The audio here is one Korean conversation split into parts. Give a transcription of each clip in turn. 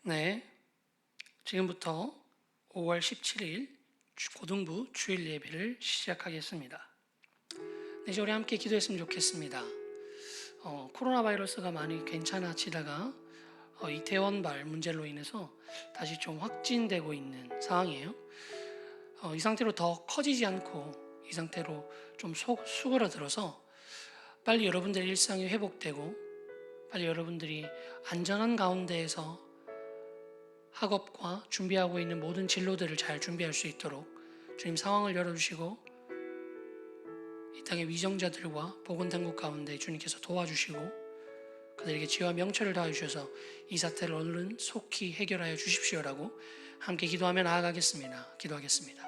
네, 지금부터 5월 17일 고등부 주일 예배를 시작하겠습니다. 네, 이제 우리 함께 기도했으면 좋겠습니다. 코로나 바이러스가 많이 괜찮아지다가 이태원발 문제로 인해서 다시 좀 확진되고 있는 상황이에요. 이 상태로 더 커지지 않고 이 상태로 좀 수그러들어서 빨리 여러분들의 일상이 회복되고 빨리 여러분들이 안전한 가운데에서 학업과 준비하고 있는 모든 진로들을 잘 준비할 수 있도록 주님 상황을 열어주시고 이 땅의 위정자들과 복음당국 가운데 주님께서 도와주시고 그들에게 지혜와 명철을 다해주셔서 이 사태를 얼른 속히 해결하여 주십시오라고 함께 기도하며 나아가겠습니다. 기도하겠습니다.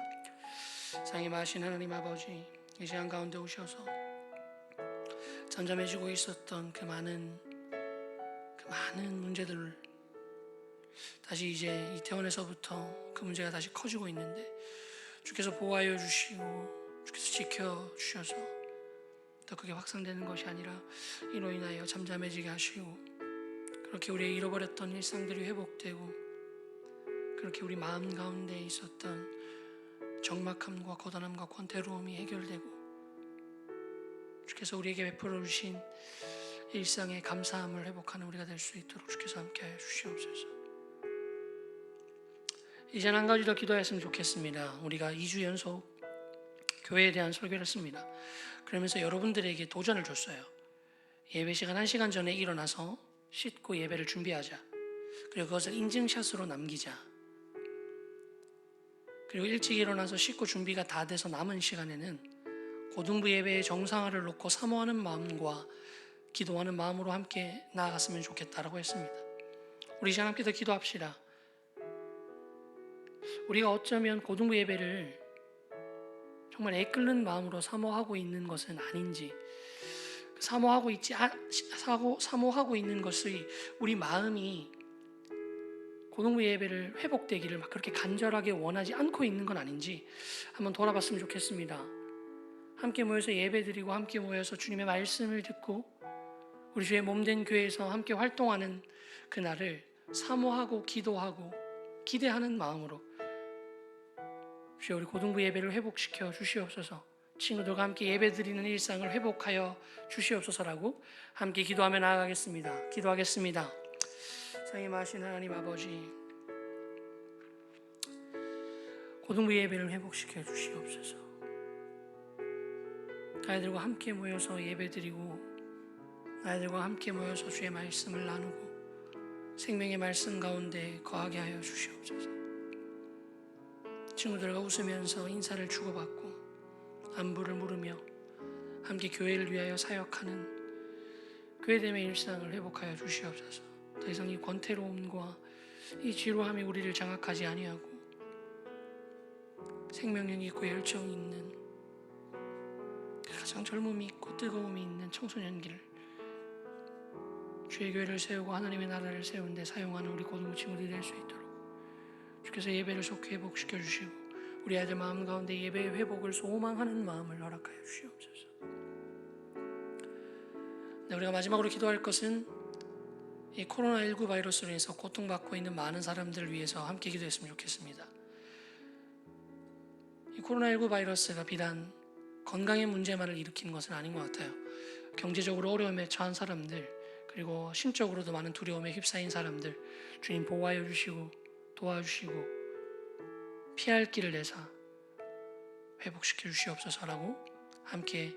상임하신 하나님 아버지, 이 시간 가운데 오셔서 잠잠해지고 있었던 그 많은 문제들을 다시 이제 이태원에서부터 그 문제가 다시 커지고 있는데 주께서 보호하여 주시고 주께서 지켜 주셔서 더 크게 확산되는 것이 아니라 이로 인하여 잠잠해지게 하시고 그렇게 우리의 잃어버렸던 일상들이 회복되고 그렇게 우리 마음 가운데 있었던 적막함과 고단함과 권태로움이 해결되고 주께서 우리에게 베풀어 주신 일상의 감사함을 회복하는 우리가 될 수 있도록 주께서 함께하여 주시옵소서. 이제 한 가지 더 기도했으면 좋겠습니다. 우리가 2주 연속 교회에 대한 설교를 했습니다. 그러면서 여러분들에게 도전을 줬어요. 예배 시간 1시간 전에 일어나서 씻고 예배를 준비하자. 그리고 그것을 인증샷으로 남기자. 그리고 일찍 일어나서 씻고 준비가 다 돼서 남은 시간에는 고등부 예배의 정상화를 놓고 사모하는 마음과 기도하는 마음으로 함께 나아갔으면 좋겠다라고 했습니다. 우리 시간 함께 더 기도합시다. 우리가 어쩌면 고등부 예배를 정말 애끓는 마음으로 사모하고 있는 것은 아닌지, 사모하고 있는 것의 우리 마음이 고등부 예배를 회복되기를 막 그렇게 간절하게 원하지 않고 있는 건 아닌지 한번 돌아봤으면 좋겠습니다. 함께 모여서 예배드리고 함께 모여서 주님의 말씀을 듣고 우리 주의 몸된 교회에서 함께 활동하는 그날을 사모하고 기도하고 기대하는 마음으로 주여 우리 고등부 예배를 회복시켜 주시옵소서. 친구들과 함께 예배드리는 일상을 회복하여 주시옵소서라고 함께 기도하며 나아가겠습니다. 기도하겠습니다. 상임하신 하나님 아버지, 고등부 예배를 회복시켜 주시옵소서. 아이들과 함께 모여서 예배드리고 아이들과 함께 모여서 주의 말씀을 나누고 생명의 말씀 가운데 거하게 하여 주시옵소서. 친구들과 웃으면서 인사를 주고받고 안부를 물으며 함께 교회를 위하여 사역하는 교회됨의 일상을 회복하여 주시옵소서. 더 이상 이 권태로움과 이 지루함이 우리를 장악하지 아니하고 생명력이 있고 열정이 있는 가장 젊음이 있고 뜨거움이 있는 청소년기를 주의 교회를 세우고 하나님의 나라를 세우는 데 사용하는 우리 고등부 친구들이 될 수 있도록 주께서 예배를 속히 회복시켜 주시고 우리 아이들 마음 가운데 예배의 회복을 소망하는 마음을 허락하여 주시옵소서. 네, 우리가 마지막으로 기도할 것은 이 코로나19 바이러스로 인해서 고통받고 있는 많은 사람들을 위해서 함께 기도했으면 좋겠습니다. 이 코로나19 바이러스가 비단 건강의 문제만을 일으키는 것은 아닌 것 같아요. 경제적으로 어려움에 처한 사람들 그리고 신적으로도 많은 두려움에 휩싸인 사람들 주님 보호하여 주시고 도와주시고 피할 길을 내사 회복시켜 주시옵소서라고 함께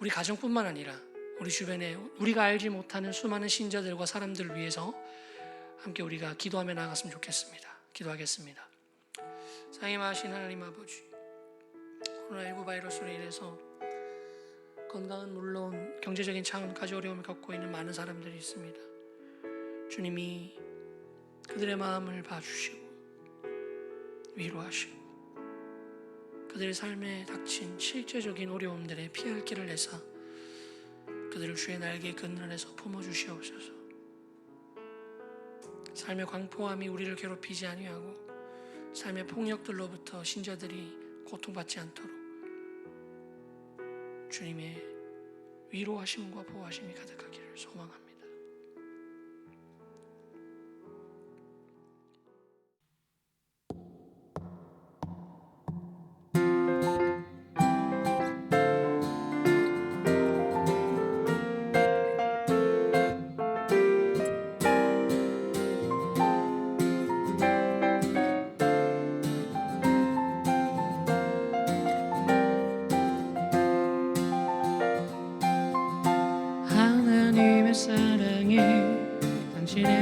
우리 가정뿐만 아니라 우리 주변에 우리가 알지 못하는 수많은 신자들과 사람들을 위해서 함께 우리가 기도하며 나아갔으면 좋겠습니다. 기도하겠습니다. 상임하신 하나님 아버지, 코로나19 바이러스로 인해서 건강은 물론 경제적인 차원까지 어려움을 겪고 있는 많은 사람들이 있습니다. 주님이 그들의 마음을 봐주시고 위로하시고 그들의 삶에 닥친 실제적인 어려움들에 피할 길을 내사 그들을 주의 날개의 그늘에서 품어주시옵소서. 삶의 광포함이 우리를 괴롭히지 아니하고 삶의 폭력들로부터 신자들이 고통받지 않도록 주님의 위로하심과 보호하심이 가득하기를 소망합니다.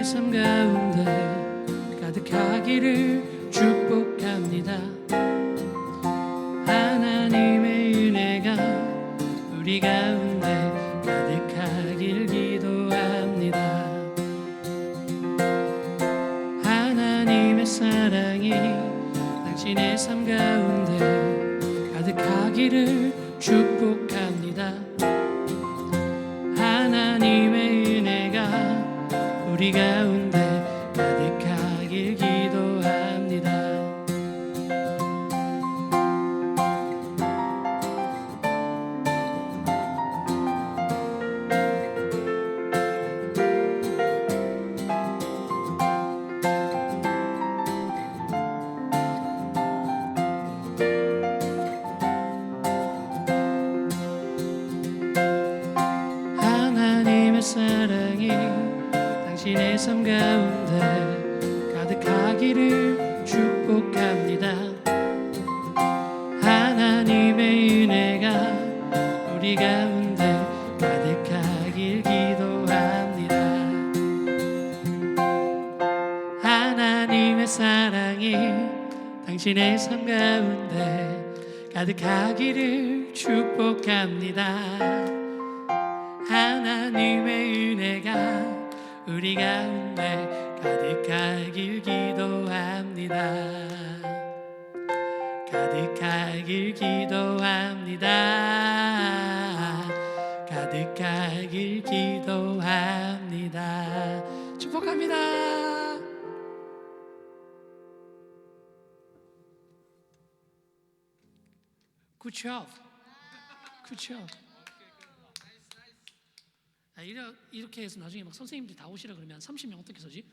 삶 가운데 가득하기를 축복합니다. 하나님의 은혜가 우리 가운데 가득하길 기도합니다. 하나님의 사랑이 당신의 삶 가운데 가득하기를 축복합니다. 하나님의 은혜가 우리 가운데 가득하길 기도합니다. 하나님의 사랑이 당신의 삶 가운데 가득하기를 축복합니다. 하나님의 은혜가 우리 가운데 가득하길 기도합니다. 하나님의 사랑이 당신의 삶 가운데 가득하기를 축복합니다. 하나님의 은혜가 우리 가운데 가득하길 기도합니다. 가득하길 기도합니다. 가득하길 기도합니다. 축복합니다. Good job. Good job. 이렇게 해서 나중에 막 선생님들이 다 오시라 그러면 30명 어떻게 서지?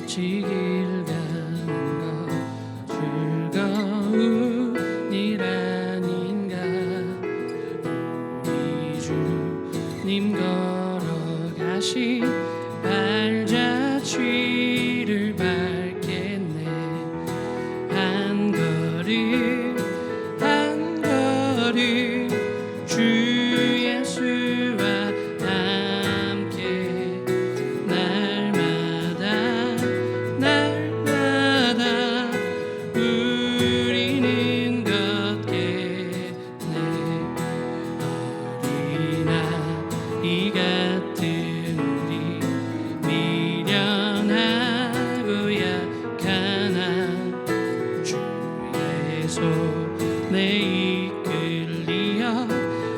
길 가는 것 즐거운 일 아닌가. 우리 주님 걸어가신 발자취를 밟겠네. 한 걸음 한 걸음 주 예수와 함께 날마다 우리는 걷겠네. 어린아이 같은 우리 미련하고 약한 주의 손에 이끌리어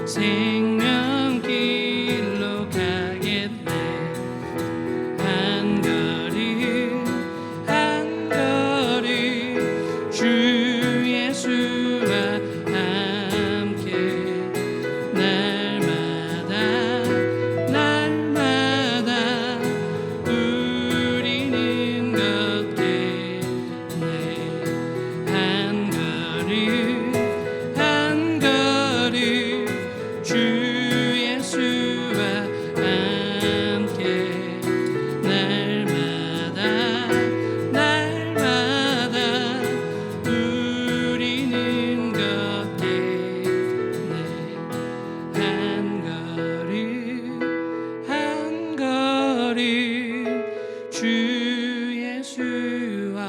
생명길로 가겠네. 한 걸음 한 걸음 주 예수와 함께 날마다 우리는 걷겠네. 한 걸음 한 걸음 주 예수와 함께 날마다 우리는 걷겠네. 한 걸음 한 걸음 주 예수와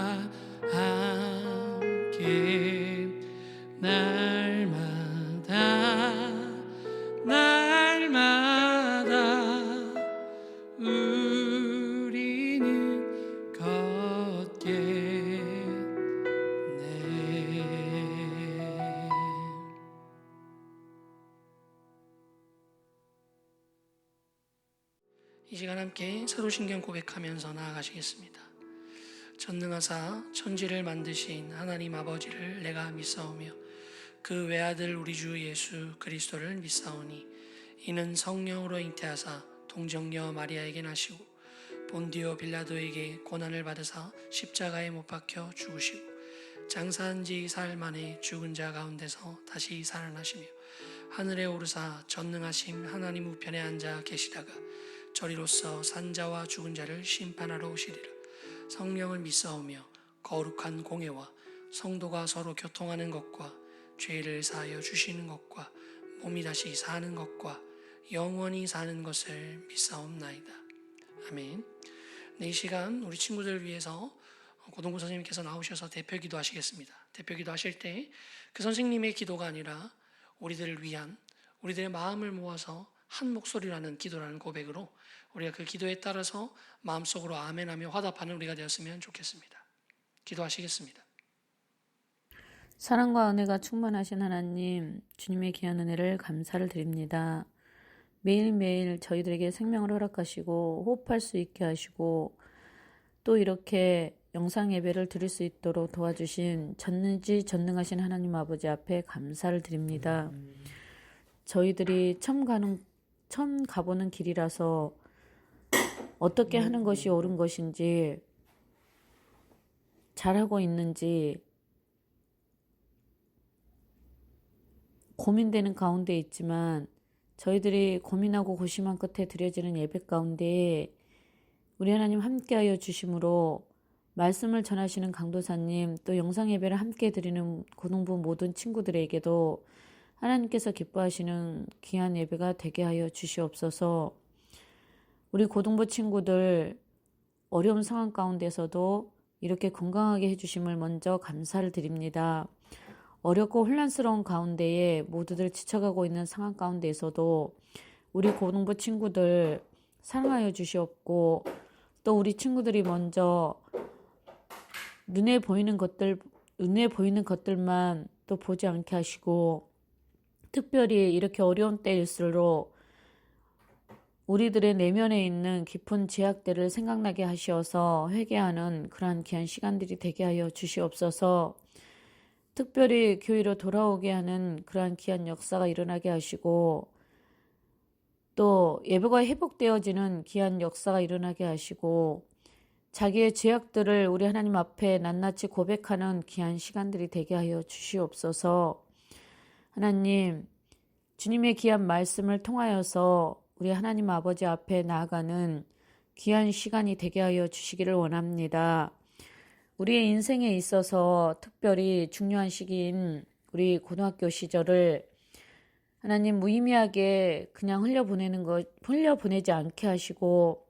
함께 날마다 우리는 걷겠네. 이 시간 함께 사도신경 고백하면서 나아가시겠습니다. 전능하사 천지를 만드신 하나님 아버지를 내가 믿사오며 그 외아들 우리 주 예수 그리스도를 믿사오니 이는 성령으로 잉태하사 동정녀 마리아에게 나시고 본디오 빌라도에게 고난을 받으사 십자가에 못 박혀 죽으시고 장사한 지 사흘 만에 죽은 자 가운데서 다시 살아나시며 하늘에 오르사 전능하신 하나님 우편에 앉아 계시다가 저리로서 산자와 죽은 자를 심판하러 오시리라. 성령을 믿사오며 거룩한 공회와 성도가 서로 교통하는 것과 죄를 사하여 주시는 것과 몸이 다시 사는 것과 영원히 사는 것을 믿사옵나이다. 아멘. 이 시간 우리 친구들을 위해서 고등부 선생님께서 나오셔서 대표 기도하시겠습니다. 대표 기도하실 때 그 선생님의 기도가 아니라 우리들을 위한, 우리들의 마음을 모아서 한 목소리로 하는 기도라는 고백으로 우리가 그 기도에 따라서 마음속으로 아멘하며 화답하는 우리가 되었으면 좋겠습니다. 기도하시겠습니다. 사랑과 은혜가 충만하신 하나님, 주님의 귀한 은혜를 감사를 드립니다. 매일매일 저희들에게 생명을 허락하시고 호흡할 수 있게 하시고 또 이렇게 영상 예배를 드릴 수 있도록 도와주신 전능하신 하나님 아버지 앞에 감사를 드립니다. 저희들이 처음 가보는 길이라서 어떻게 하는 것이 옳은 것인지, 잘하고 있는지 고민되는 가운데 있지만 저희들이 고민하고 고심한 끝에 드려지는 예배 가운데 우리 하나님 함께하여 주심으로 말씀을 전하시는 강도사님, 또 영상 예배를 함께 드리는 고등부 모든 친구들에게도 하나님께서 기뻐하시는 귀한 예배가 되게 하여 주시옵소서. 우리 고등부 친구들 어려운 상황 가운데서도 이렇게 건강하게 해주심을 먼저 감사를 드립니다. 어렵고 혼란스러운 가운데에 모두들 지쳐가고 있는 상황 가운데에서도 우리 고등부 친구들 사랑하여 주시옵고, 또 우리 친구들이 먼저 눈에 보이는 것들만 또 보지 않게 하시고, 특별히 이렇게 어려운 때일수록 우리들의 내면에 있는 깊은 죄악들을 생각나게 하시어서 회개하는 그러한 귀한 시간들이 되게 하여 주시옵소서. 특별히 교회로 돌아오게 하는 그러한 귀한 역사가 일어나게 하시고, 또 예배가 회복되어지는 귀한 역사가 일어나게 하시고, 자기의 죄악들을 우리 하나님 앞에 낱낱이 고백하는 귀한 시간들이 되게 하여 주시옵소서. 하나님, 주님의 귀한 말씀을 통하여서 우리 하나님 아버지 앞에 나아가는 귀한 시간이 되게 하여 주시기를 원합니다. 우리의 인생에 있어서 특별히 중요한 시기인 우리 고등학교 시절을 하나님 무의미하게 그냥 흘려보내지 않게 하시고,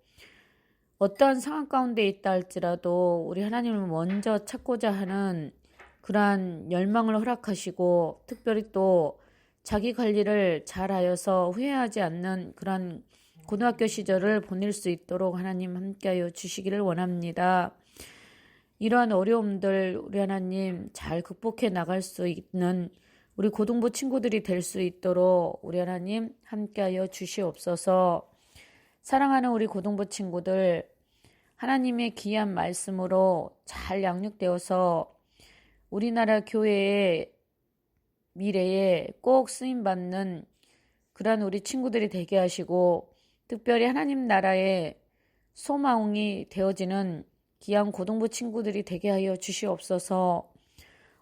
어떠한 상황 가운데 있다 할지라도 우리 하나님을 먼저 찾고자 하는 그러한 열망을 허락하시고, 특별히 또 자기 관리를 잘하여서 후회하지 않는 그러한 고등학교 시절을 보낼 수 있도록 하나님 함께하여 주시기를 원합니다. 이러한 어려움들 우리 하나님 잘 극복해 나갈 수 있는 우리 고등부 친구들이 될 수 있도록 우리 하나님 함께하여 주시옵소서. 사랑하는 우리 고등부 친구들, 하나님의 귀한 말씀으로 잘 양육되어서 우리나라 교회의 미래에 꼭 쓰임받는 그러한 우리 친구들이 되게 하시고, 특별히 하나님 나라의 소망이 되어지는 귀한 고등부 친구들이 되게 하여 주시옵소서.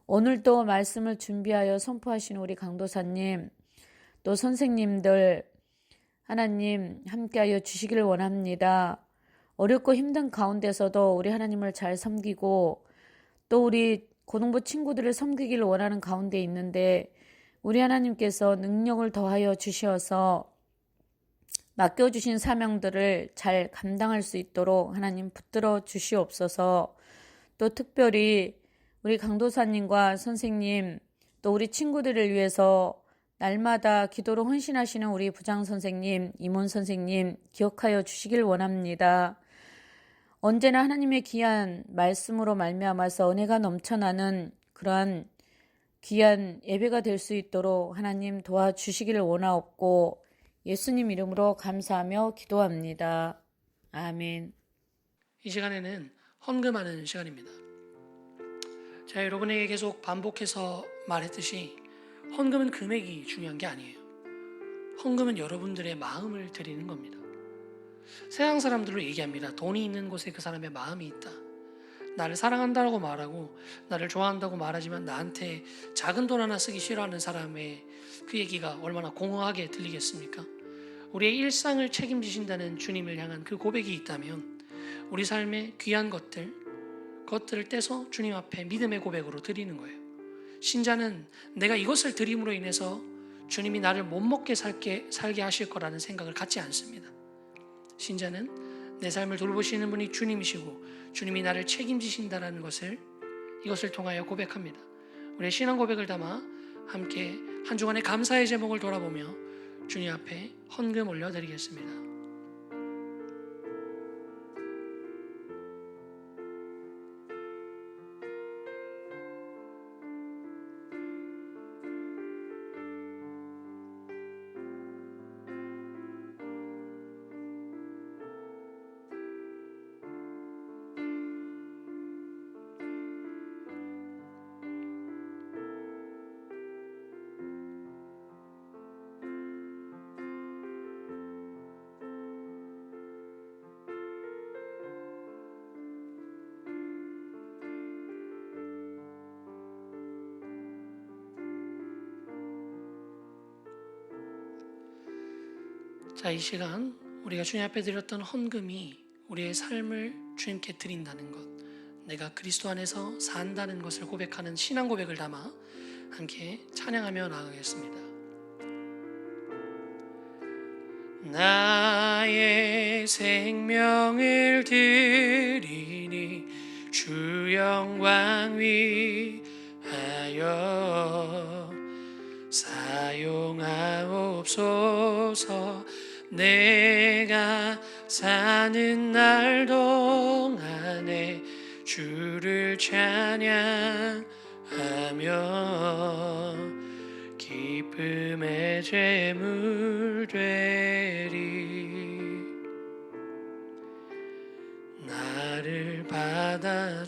오늘도 말씀을 준비하여 선포하시는 우리 강도사님, 또 선생님들 하나님 함께하여 주시기를 원합니다. 어렵고 힘든 가운데서도 우리 하나님을 잘 섬기고 또 우리 고등부 친구들을 섬기기를 원하는 가운데 있는데 우리 하나님께서 능력을 더하여 주셔서 맡겨주신 사명들을 잘 감당할 수 있도록 하나님 붙들어 주시옵소서. 또 특별히 우리 강도사님과 선생님, 또 우리 친구들을 위해서 날마다 기도로 헌신하시는 우리 부장 선생님, 임원 선생님 기억하여 주시길 원합니다. 언제나 하나님의 귀한 말씀으로 말미암아서 은혜가 넘쳐나는 그러한 귀한 예배가 될 수 있도록 하나님 도와주시기를 원하옵고 예수님 이름으로 감사하며 기도합니다. 아멘. 이 시간에는 헌금하는 시간입니다. 제가 여러분에게 계속 반복해서 말했듯이 헌금은 금액이 중요한 게 아니에요. 헌금은 여러분들의 마음을 드리는 겁니다. 세상 사람들로 얘기합니다. 돈이 있는 곳에 그 사람의 마음이 있다. 나를 사랑한다고 말하고 나를 좋아한다고 말하지만 나한테 작은 돈 하나 쓰기 싫어하는 사람의 그 얘기가 얼마나 공허하게 들리겠습니까? 우리의 일상을 책임지신다는 주님을 향한 그 고백이 있다면 우리 삶의 귀한 것들을 떼서 주님 앞에 믿음의 고백으로 드리는 거예요. 신자는 내가 이것을 드림으로 인해서 주님이 나를 못 먹게 살게 하실 거라는 생각을 갖지 않습니다. 신자는 내 삶을 돌보시는 분이 주님이시고 주님이 나를 책임지신다라는 이것을 통하여 고백합니다. 우리의 신앙 고백을 담아 함께 한 주간의 감사의 제목을 돌아보며 주님 앞에 헌금 올려드리겠습니다. 자, 이 시간 우리가 주님 앞에 드렸던 헌금이 우리의 삶을 주님께 드린다는 것, 내가 그리스도 안에서 산다는 것을 고백하는 신앙 고백을 담아 함께 찬양하며 나아가겠습니다. 나의 생명을 드리니 주 영광 위하여 사용하옵소서. 내가 사는 날 동안에 주를 찬양하며 기쁨의 제물 되리. 나를 받아주소서.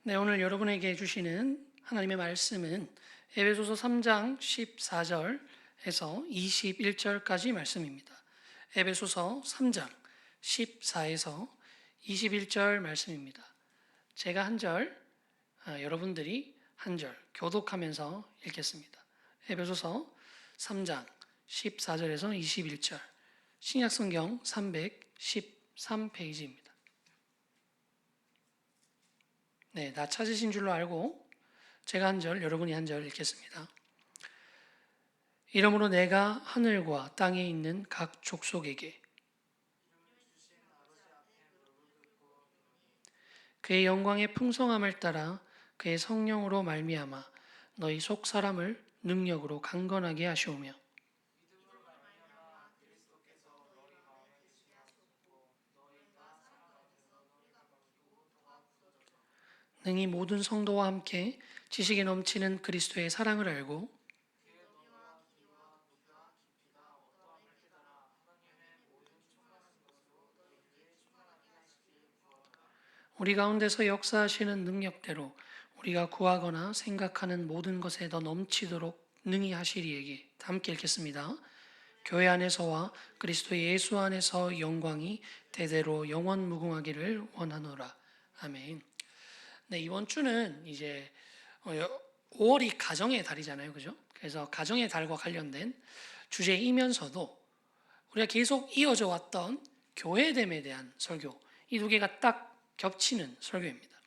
네, 오늘 여러분에게 주시는 하나님의 말씀은 에베소서 3장 14절에서 21절까지 말씀입니다. 에베소서 3장 14에서 21절 말씀입니다. 제가 한 절, 여러분들이 한 절 교독하면서 읽겠습니다. 에베소서 3장 14절에서 21절, 신약성경 313페이지입니다. 네, 다 찾으신 줄로 알고 제가 한 절, 여러분이 한 절 읽겠습니다. 이러므로 내가 하늘과 땅에 있는 각 족속에게 그의 영광의 풍성함을 따라 그의 성령으로 말미암아 너희 속 사람을 능력으로 강건하게 하시오며 능히 모든 성도와 함께 지식에 넘치는 그리스도의 사랑을 알고 우리 가운데서 역사하시는 능력대로 우리가 구하거나 생각하는 모든 것에 더 넘치도록 능히 하시리에게. 함께 읽겠습니다. 교회 안에서와 그리스도 예수 안에서 영광이 대대로 영원 무궁하기를 원하노라. 아멘. 네, 이번 주는 이제 5월이 가정의 달이잖아요, 그죠? 그래서 가정의 달과 관련된 주제이면서도 우리가 계속 이어져 왔던 교회됨에 대한 설교, 이 두 개가 딱 겹치는 설교입니다.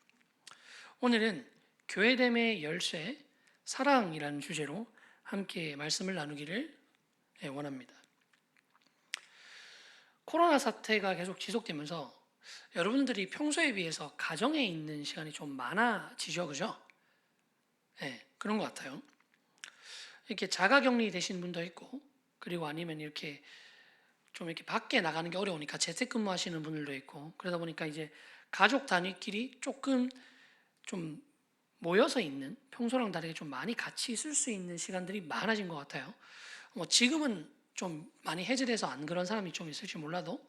오늘은 교회됨의 열쇠, 사랑이라는 주제로 함께 말씀을 나누기를 원합니다. 코로나 사태가 계속 지속되면서 여러분들이 평소에 비해서 가정에 있는 시간이 좀 많아지죠, 그죠? 네, 그런 것 같아요. 이렇게 자가격리 되신 분도 있고, 그리고 아니면 이렇게 좀 이렇게 밖에 나가는 게 어려우니까 재택근무 하시는 분들도 있고, 그러다 보니까 이제 가족 단위끼리 조금 좀 모여서 있는, 평소랑 다르게 좀 많이 같이 있을 수 있는 시간들이 많아진 것 같아요. 뭐 지금은 좀 많이 해제돼서 안 그런 사람이 좀 있을지 몰라도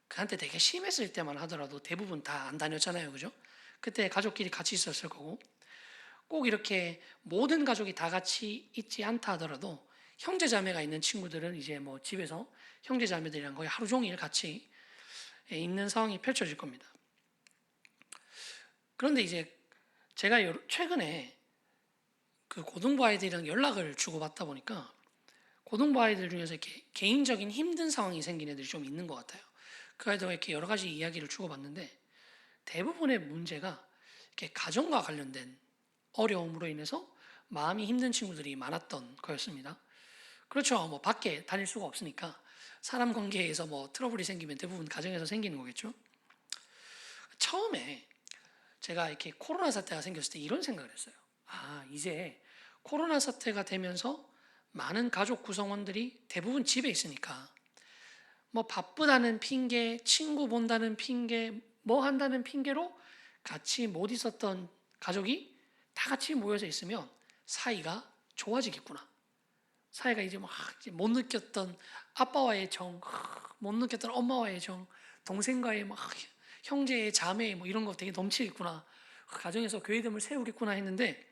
그한테 되게 심했을 때만 하더라도 대부분 다 안 다녔잖아요, 그죠? 그때 가족끼리 같이 있었을 거고, 꼭 이렇게 모든 가족이 다 같이 있지 않다 하더라도 형제 자매가 있는 친구들은 이제 뭐 집에서 형제 자매들이랑 거의 하루 종일 같이 있는 상황이 펼쳐질 겁니다. 그런데 이제 제가 최근에 그 고등부 아이들이랑 연락을 주고받다 보니까 고등부 아이들 중에서 이렇게 개인적인 힘든 상황이 생긴 애들이 좀 있는 것 같아요. 그 아이들과 이렇게 여러 가지 이야기를 주고받는데 대부분의 문제가 이렇게 가정과 관련된 어려움으로 인해서 마음이 힘든 친구들이 많았던 거였습니다. 그렇죠. 뭐 밖에 다닐 수가 없으니까 사람 관계에서 뭐 트러블이 생기면 대부분 가정에서 생기는 거겠죠. 처음에 제가 이렇게 코로나 사태가 생겼을 때 이런 생각을 했어요. 아, 이제 코로나 사태가 되면서 많은 가족 구성원들이 대부분 집에 있으니까 뭐 바쁘다는 핑계, 친구 본다는 핑계, 뭐 한다는 핑계로 같이 못 있었던 가족이 다 같이 모여서 있으면 사이가 좋아지겠구나. 사이가 이제 막 이제 못 느꼈던 아빠와의 정, 못 느꼈던 엄마와의 정, 동생과의 막 형제의 자매 뭐 이런 거 되게 넘치겠구나. 가정에서 교회됨을 세우겠구나 했는데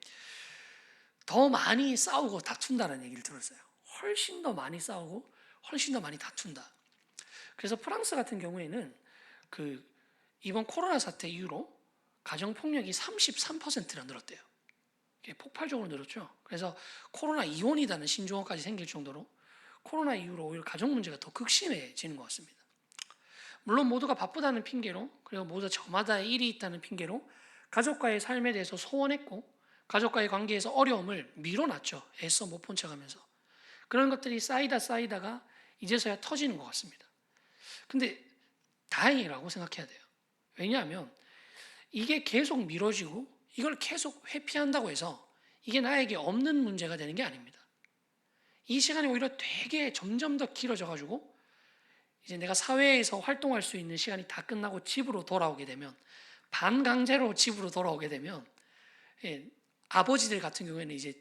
더 많이 싸우고 다툰다는 얘기를 들었어요. 훨씬 더 많이 싸우고 훨씬 더 많이 다툰다. 그래서 프랑스 같은 경우에는 그 이번 코로나 사태 이후로 가정 폭력이 33%나 늘었대요. 폭발적으로 늘었죠. 그래서 코로나 이혼이라는 신조어까지 생길 정도로 코로나 이후로 오히려 가정 문제가 더 극심해지는 것 같습니다. 물론 모두가 바쁘다는 핑계로 그리고 모두 저마다의 일이 있다는 핑계로 가족과의 삶에 대해서 소원했고 가족과의 관계에서 어려움을 밀어놨죠. 애써 못 본 척하면서. 그런 것들이 쌓이다가 이제서야 터지는 것 같습니다. 근데 다행이라고 생각해야 돼요. 왜냐하면 이게 계속 미뤄지고 이걸 계속 회피한다고 해서 이게 나에게 없는 문제가 되는 게 아닙니다. 이 시간이 오히려 되게 점점 더 길어져가지고 이제 내가 사회에서 활동할 수 있는 시간이 다 끝나고 집으로 돌아오게 되면 반강제로 집으로 돌아오게 되면 아버지들 같은 경우에는 이제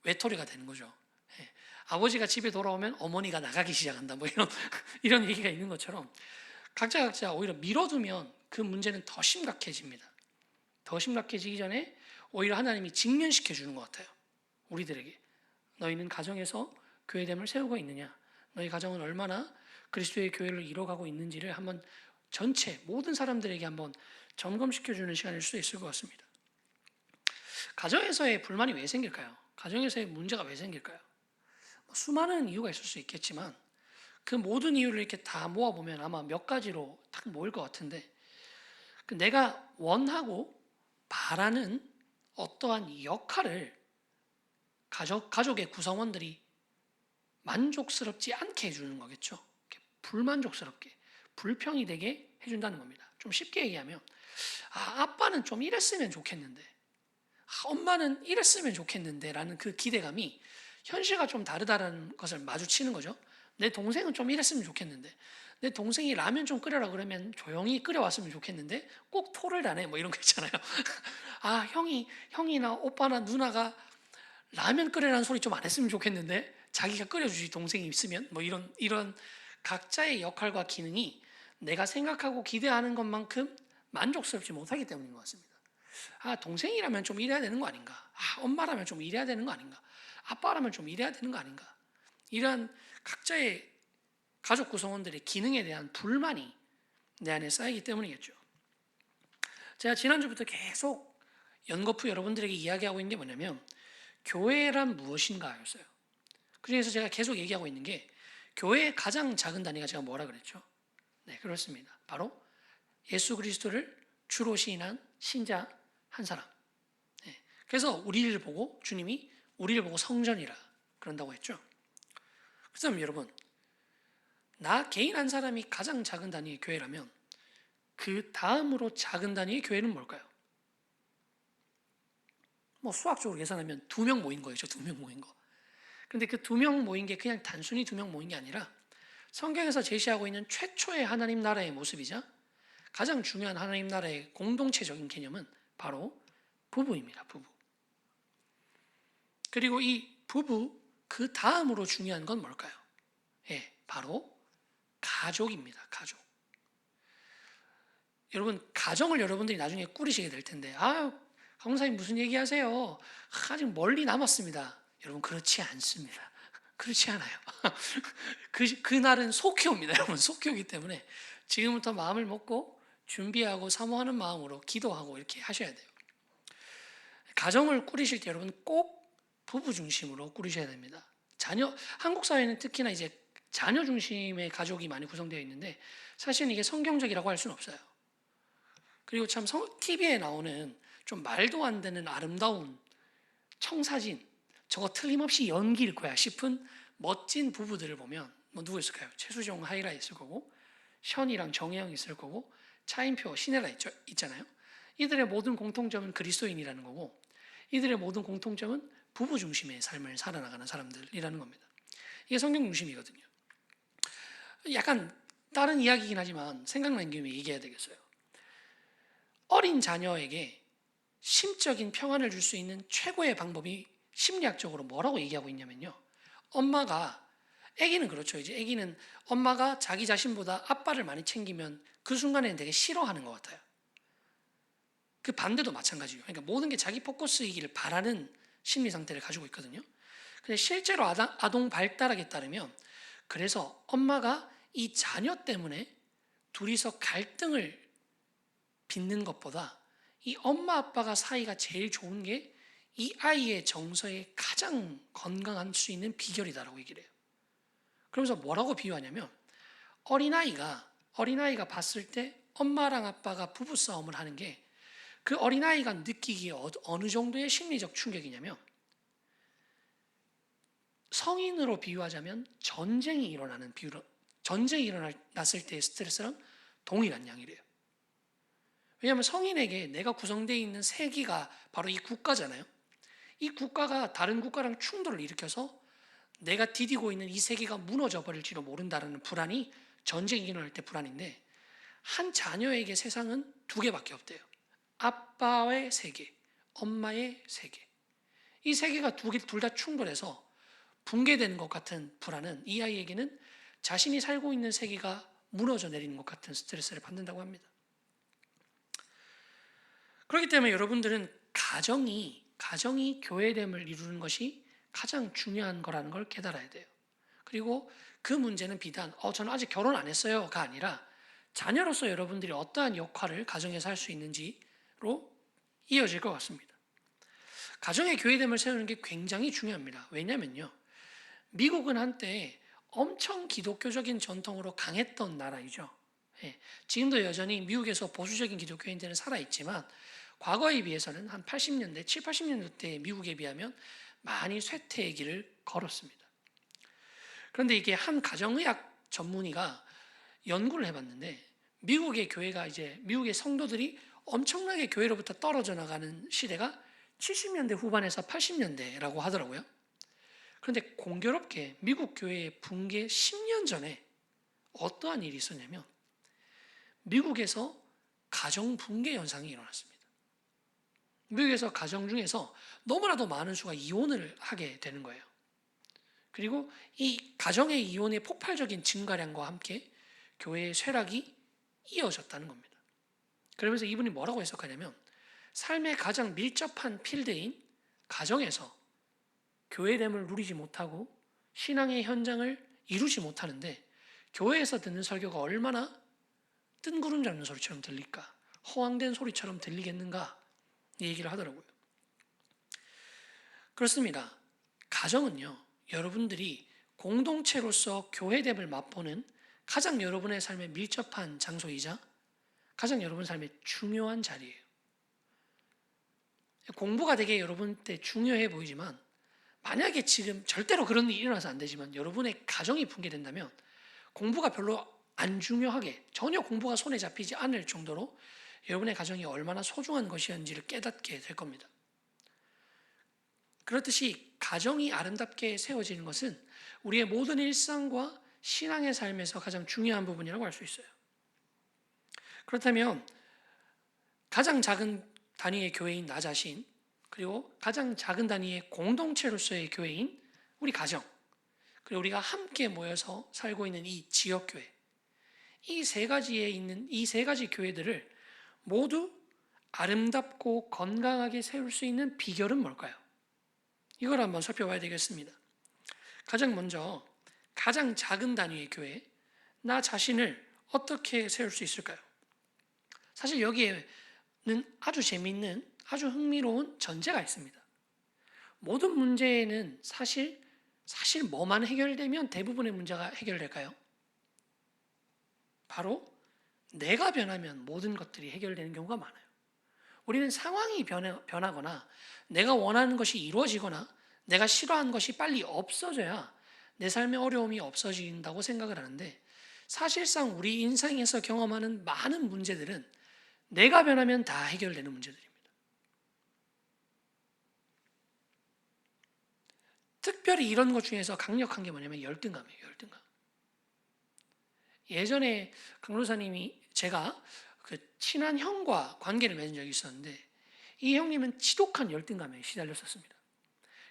외톨이가 되는 거죠. 아버지가 집에 돌아오면 어머니가 나가기 시작한다 뭐 이런 이런 얘기가 있는 것처럼 각자 오히려 미뤄두면 그 문제는 더 심각해집니다. 더 심각해지기 전에 오히려 하나님이 직면시켜 주는 것 같아요. 우리들에게 너희는 가정에서 교회됨을 세우고 있느냐, 너희 가정은 얼마나 그리스도의 교회를 이뤄가고 있는지를 한번 전체 모든 사람들에게 한번 점검시켜 주는 시간일 수도 있을 것 같습니다. 가정에서의 불만이 왜 생길까요? 가정에서의 문제가 왜 생길까요? 수많은 이유가 있을 수 있겠지만 그 모든 이유를 이렇게 다 모아보면 아마 몇 가지로 딱 모일 것 같은데 내가 원하고 바라는 어떠한 역할을 가족의 구성원들이 만족스럽지 않게 해주는 거겠죠. 불만족스럽게, 불평이 되게 해준다는 겁니다. 좀 쉽게 얘기하면 아빠는 좀 이랬으면 좋겠는데 엄마는 이랬으면 좋겠는데 라는 그 기대감이 현실과 좀 다르다는 것을 마주치는 거죠. 내 동생은 좀 이랬으면 좋겠는데 내 동생이 라면 좀 끓여라 그러면 조용히 끓여왔으면 좋겠는데 꼭 토를 다네 뭐 이런 거 있잖아요. 아 형이나 오빠나 누나가 라면 끓여라는 소리 좀 안 했으면 좋겠는데 자기가 끓여주지 동생이 있으면 뭐 이런 각자의 역할과 기능이 내가 생각하고 기대하는 것만큼 만족스럽지 못하기 때문인 것 같습니다. 아 동생이라면 좀 이래야 되는 거 아닌가? 아 엄마라면 좀 이래야 되는 거 아닌가? 아빠라면 좀 이래야 되는 거 아닌가? 이런 각자의 가족 구성원들의 기능에 대한 불만이 내 안에 쌓이기 때문이겠죠. 제가 지난주부터 계속 연거푸 여러분들에게 이야기하고 있는 게 뭐냐면 교회란 무엇인가 였어요. 그중에서 제가 계속 얘기하고 있는 게 교회의 가장 작은 단위가 제가 뭐라 그랬죠? 네, 그렇습니다. 바로 예수 그리스도를 주로 시인한 신자 한 사람. 네, 그래서 우리를 보고 주님이 우리를 보고 성전이라 그런다고 했죠. 그렇다면 여러분 나 개인 한 사람이 가장 작은 단위의 교회라면 그 다음으로 작은 단위의 교회는 뭘까요? 뭐 수학적으로 계산하면 2명 모인 거죠. 2명 모인 거. 근데 그 2명 모인 게 그냥 단순히 2명 모인 게 아니라 성경에서 제시하고 있는 최초의 하나님 나라의 모습이자 가장 중요한 하나님 나라의 공동체적인 개념은 바로 부부입니다. 부부. 그리고 이 부부 그 다음으로 중요한 건 뭘까요? 예, 바로 가족입니다. 가족. 여러분 가정을 여러분들이 나중에 꾸리시게 될 텐데 강사님 무슨 얘기하세요? 아직 멀리 남았습니다. 여러분 그렇지 않습니다. 그렇지 않아요. 그날은 속효입니다. 여러분, 속효이기 때문에 지금부터 마음을 먹고 준비하고 사모하는 마음으로 기도하고 이렇게 하셔야 돼요. 가정을 꾸리실 때 여러분 꼭 부부 중심으로 꾸리셔야 됩니다. 한국 사회는 특히나 이제 자녀 중심의 가족이 많이 구성되어 있는데 사실은 이게 성경적이라고 할 수는 없어요. 그리고 참 TV에 나오는 좀 말도 안 되는 아름다운 청사진, 저거 틀림없이 연기일 거야 싶은 멋진 부부들을 보면 뭐 누구 있을까요? 최수종 하이라 있을 거고, 션이랑 정혜영 있을 거고, 차인표, 신혜라 있잖아요. 이들의 모든 공통점은 그리스도인이라는 거고, 이들의 모든 공통점은 부부 중심의 삶을 살아나가는 사람들이라는 겁니다. 이게 성경 중심이거든요. 약간 다른 이야기이긴 하지만 생각난 김에 얘기해야 되겠어요. 어린 자녀에게 심적인 평안을 줄 수 있는 최고의 방법이 심리학적으로 뭐라고 얘기하고 있냐면요. 아기는 그렇죠. 이제 아기는 엄마가 자기 자신보다 아빠를 많이 챙기면 그 순간에는 되게 싫어하는 것 같아요. 그 반대도 마찬가지예요. 그러니까 모든 게 자기 포커스이기를 바라는 심리 상태를 가지고 있거든요. 근데 실제로 아동 발달학에 따르면 그래서 엄마가 이 자녀 때문에 둘이서 갈등을 빚는 것보다 이 엄마 아빠가 사이가 제일 좋은 게 이 아이의 정서에 가장 건강할 수 있는 비결이다라고 얘기를 해요. 그러면서 뭐라고 비유하냐면 어린아이가 봤을 때 엄마랑 아빠가 부부싸움을 하는 게 그 어린아이가 느끼기에 어느 정도의 심리적 충격이냐면 성인으로 비유하자면 전쟁이 일어났을 때의 스트레스랑 동일한 양이래요. 왜냐하면 성인에게 내가 구성되어 있는 세계가 바로 이 국가잖아요. 이 국가가 다른 국가랑 충돌을 일으켜서 내가 디디고 있는 이 세계가 무너져 버릴지도 모른다는 불안이 전쟁이 일어날 때 불안인데 한 자녀에게 세상은 두 개밖에 없대요. 아빠의 세계, 엄마의 세계. 이 세계가 둘 다 충돌해서 붕괴되는 것 같은 불안은 이 아이에게는 자신이 살고 있는 세계가 무너져 내리는 것 같은 스트레스를 받는다고 합니다. 그렇기 때문에 여러분들은 가정이 교회됨을 이루는 것이 가장 중요한 거라는 걸 깨달아야 돼요. 그리고 그 문제는 비단 저는 아직 결혼 안 했어요가 아니라 자녀로서 여러분들이 어떠한 역할을 가정에서 할 수 있는지로 이어질 것 같습니다. 가정의 교회됨을 세우는 게 굉장히 중요합니다. 왜냐면요. 미국은 한때 엄청 기독교적인 전통으로 강했던 나라이죠. 지금도 여전히 미국에서 보수적인 기독교인들은 살아있지만 과거에 비해서는 한 80년대, 7, 80년대 미국에 비하면 많이 쇠퇴의 길을 걸었습니다. 그런데 이게 한 가정의학 전문의가 연구를 해봤는데 미국의 성도들이 엄청나게 교회로부터 떨어져 나가는 시대가 70년대 후반에서 80년대라고 하더라고요. 그런데 공교롭게 미국 교회의 붕괴 10년 전에 어떠한 일이 있었냐면 미국에서 가정 붕괴 현상이 일어났습니다. 미국에서 가정 중에서 너무나도 많은 수가 이혼을 하게 되는 거예요. 그리고 이 가정의 이혼의 폭발적인 증가량과 함께 교회의 쇠락이 이어졌다는 겁니다. 그러면서 이분이 뭐라고 해석하냐면 삶의 가장 밀접한 필드인 가정에서 교회됨을 누리지 못하고 신앙의 현장을 이루지 못하는데 교회에서 듣는 설교가 얼마나 뜬구름 잡는 소리처럼 들릴까? 허황된 소리처럼 들리겠는가? 이 얘기를 하더라고요. 그렇습니다. 가정은요, 여러분들이 공동체로서 교회됨을 맛보는 가장 여러분의 삶에 밀접한 장소이자 가장 여러분 삶의 중요한 자리예요. 공부가 되게 여러분 때 중요해 보이지만 만약에 지금 절대로 그런 일이 일어나서 안 되지만 여러분의 가정이 붕괴된다면 공부가 별로 안 중요하게 전혀 공부가 손에 잡히지 않을 정도로 여러분의 가정이 얼마나 소중한 것이었는지를 깨닫게 될 겁니다. 그렇듯이 가정이 아름답게 세워지는 것은 우리의 모든 일상과 신앙의 삶에서 가장 중요한 부분이라고 할 수 있어요. 그렇다면 가장 작은 단위의 교회인 나 자신, 그리고 가장 작은 단위의 공동체로서의 교회인 우리 가정, 그리고 우리가 함께 모여서 살고 있는 이 지역교회, 이 세 가지 교회들을 모두 아름답고 건강하게 세울 수 있는 비결은 뭘까요? 이걸 한번 살펴봐야 되겠습니다. 가장 먼저 가장 작은 단위의 교회, 나 자신을 어떻게 세울 수 있을까요? 사실 여기에는 아주 재미있는, 아주 흥미로운 전제가 있습니다. 모든 문제에는 사실 뭐만 해결되면 대부분의 문제가 해결될까요? 바로 내가 변하면 모든 것들이 해결되는 경우가 많아요. 우리는 상황이 변하거나 내가 원하는 것이 이루어지거나 내가 싫어하는 것이 빨리 없어져야 내 삶의 어려움이 없어진다고 생각을 하는데, 사실상 우리 인생에서 경험하는 많은 문제들은 내가 변하면 다 해결되는 문제들입니다. 특별히 이런 것 중에서 강력한 게 뭐냐면 열등감이에요. 열등감. 예전에 강로사님이, 제가 그 친한 형과 관계를 맺은 적이 있었는데, 이 형님은 지독한 열등감에 시달렸었습니다.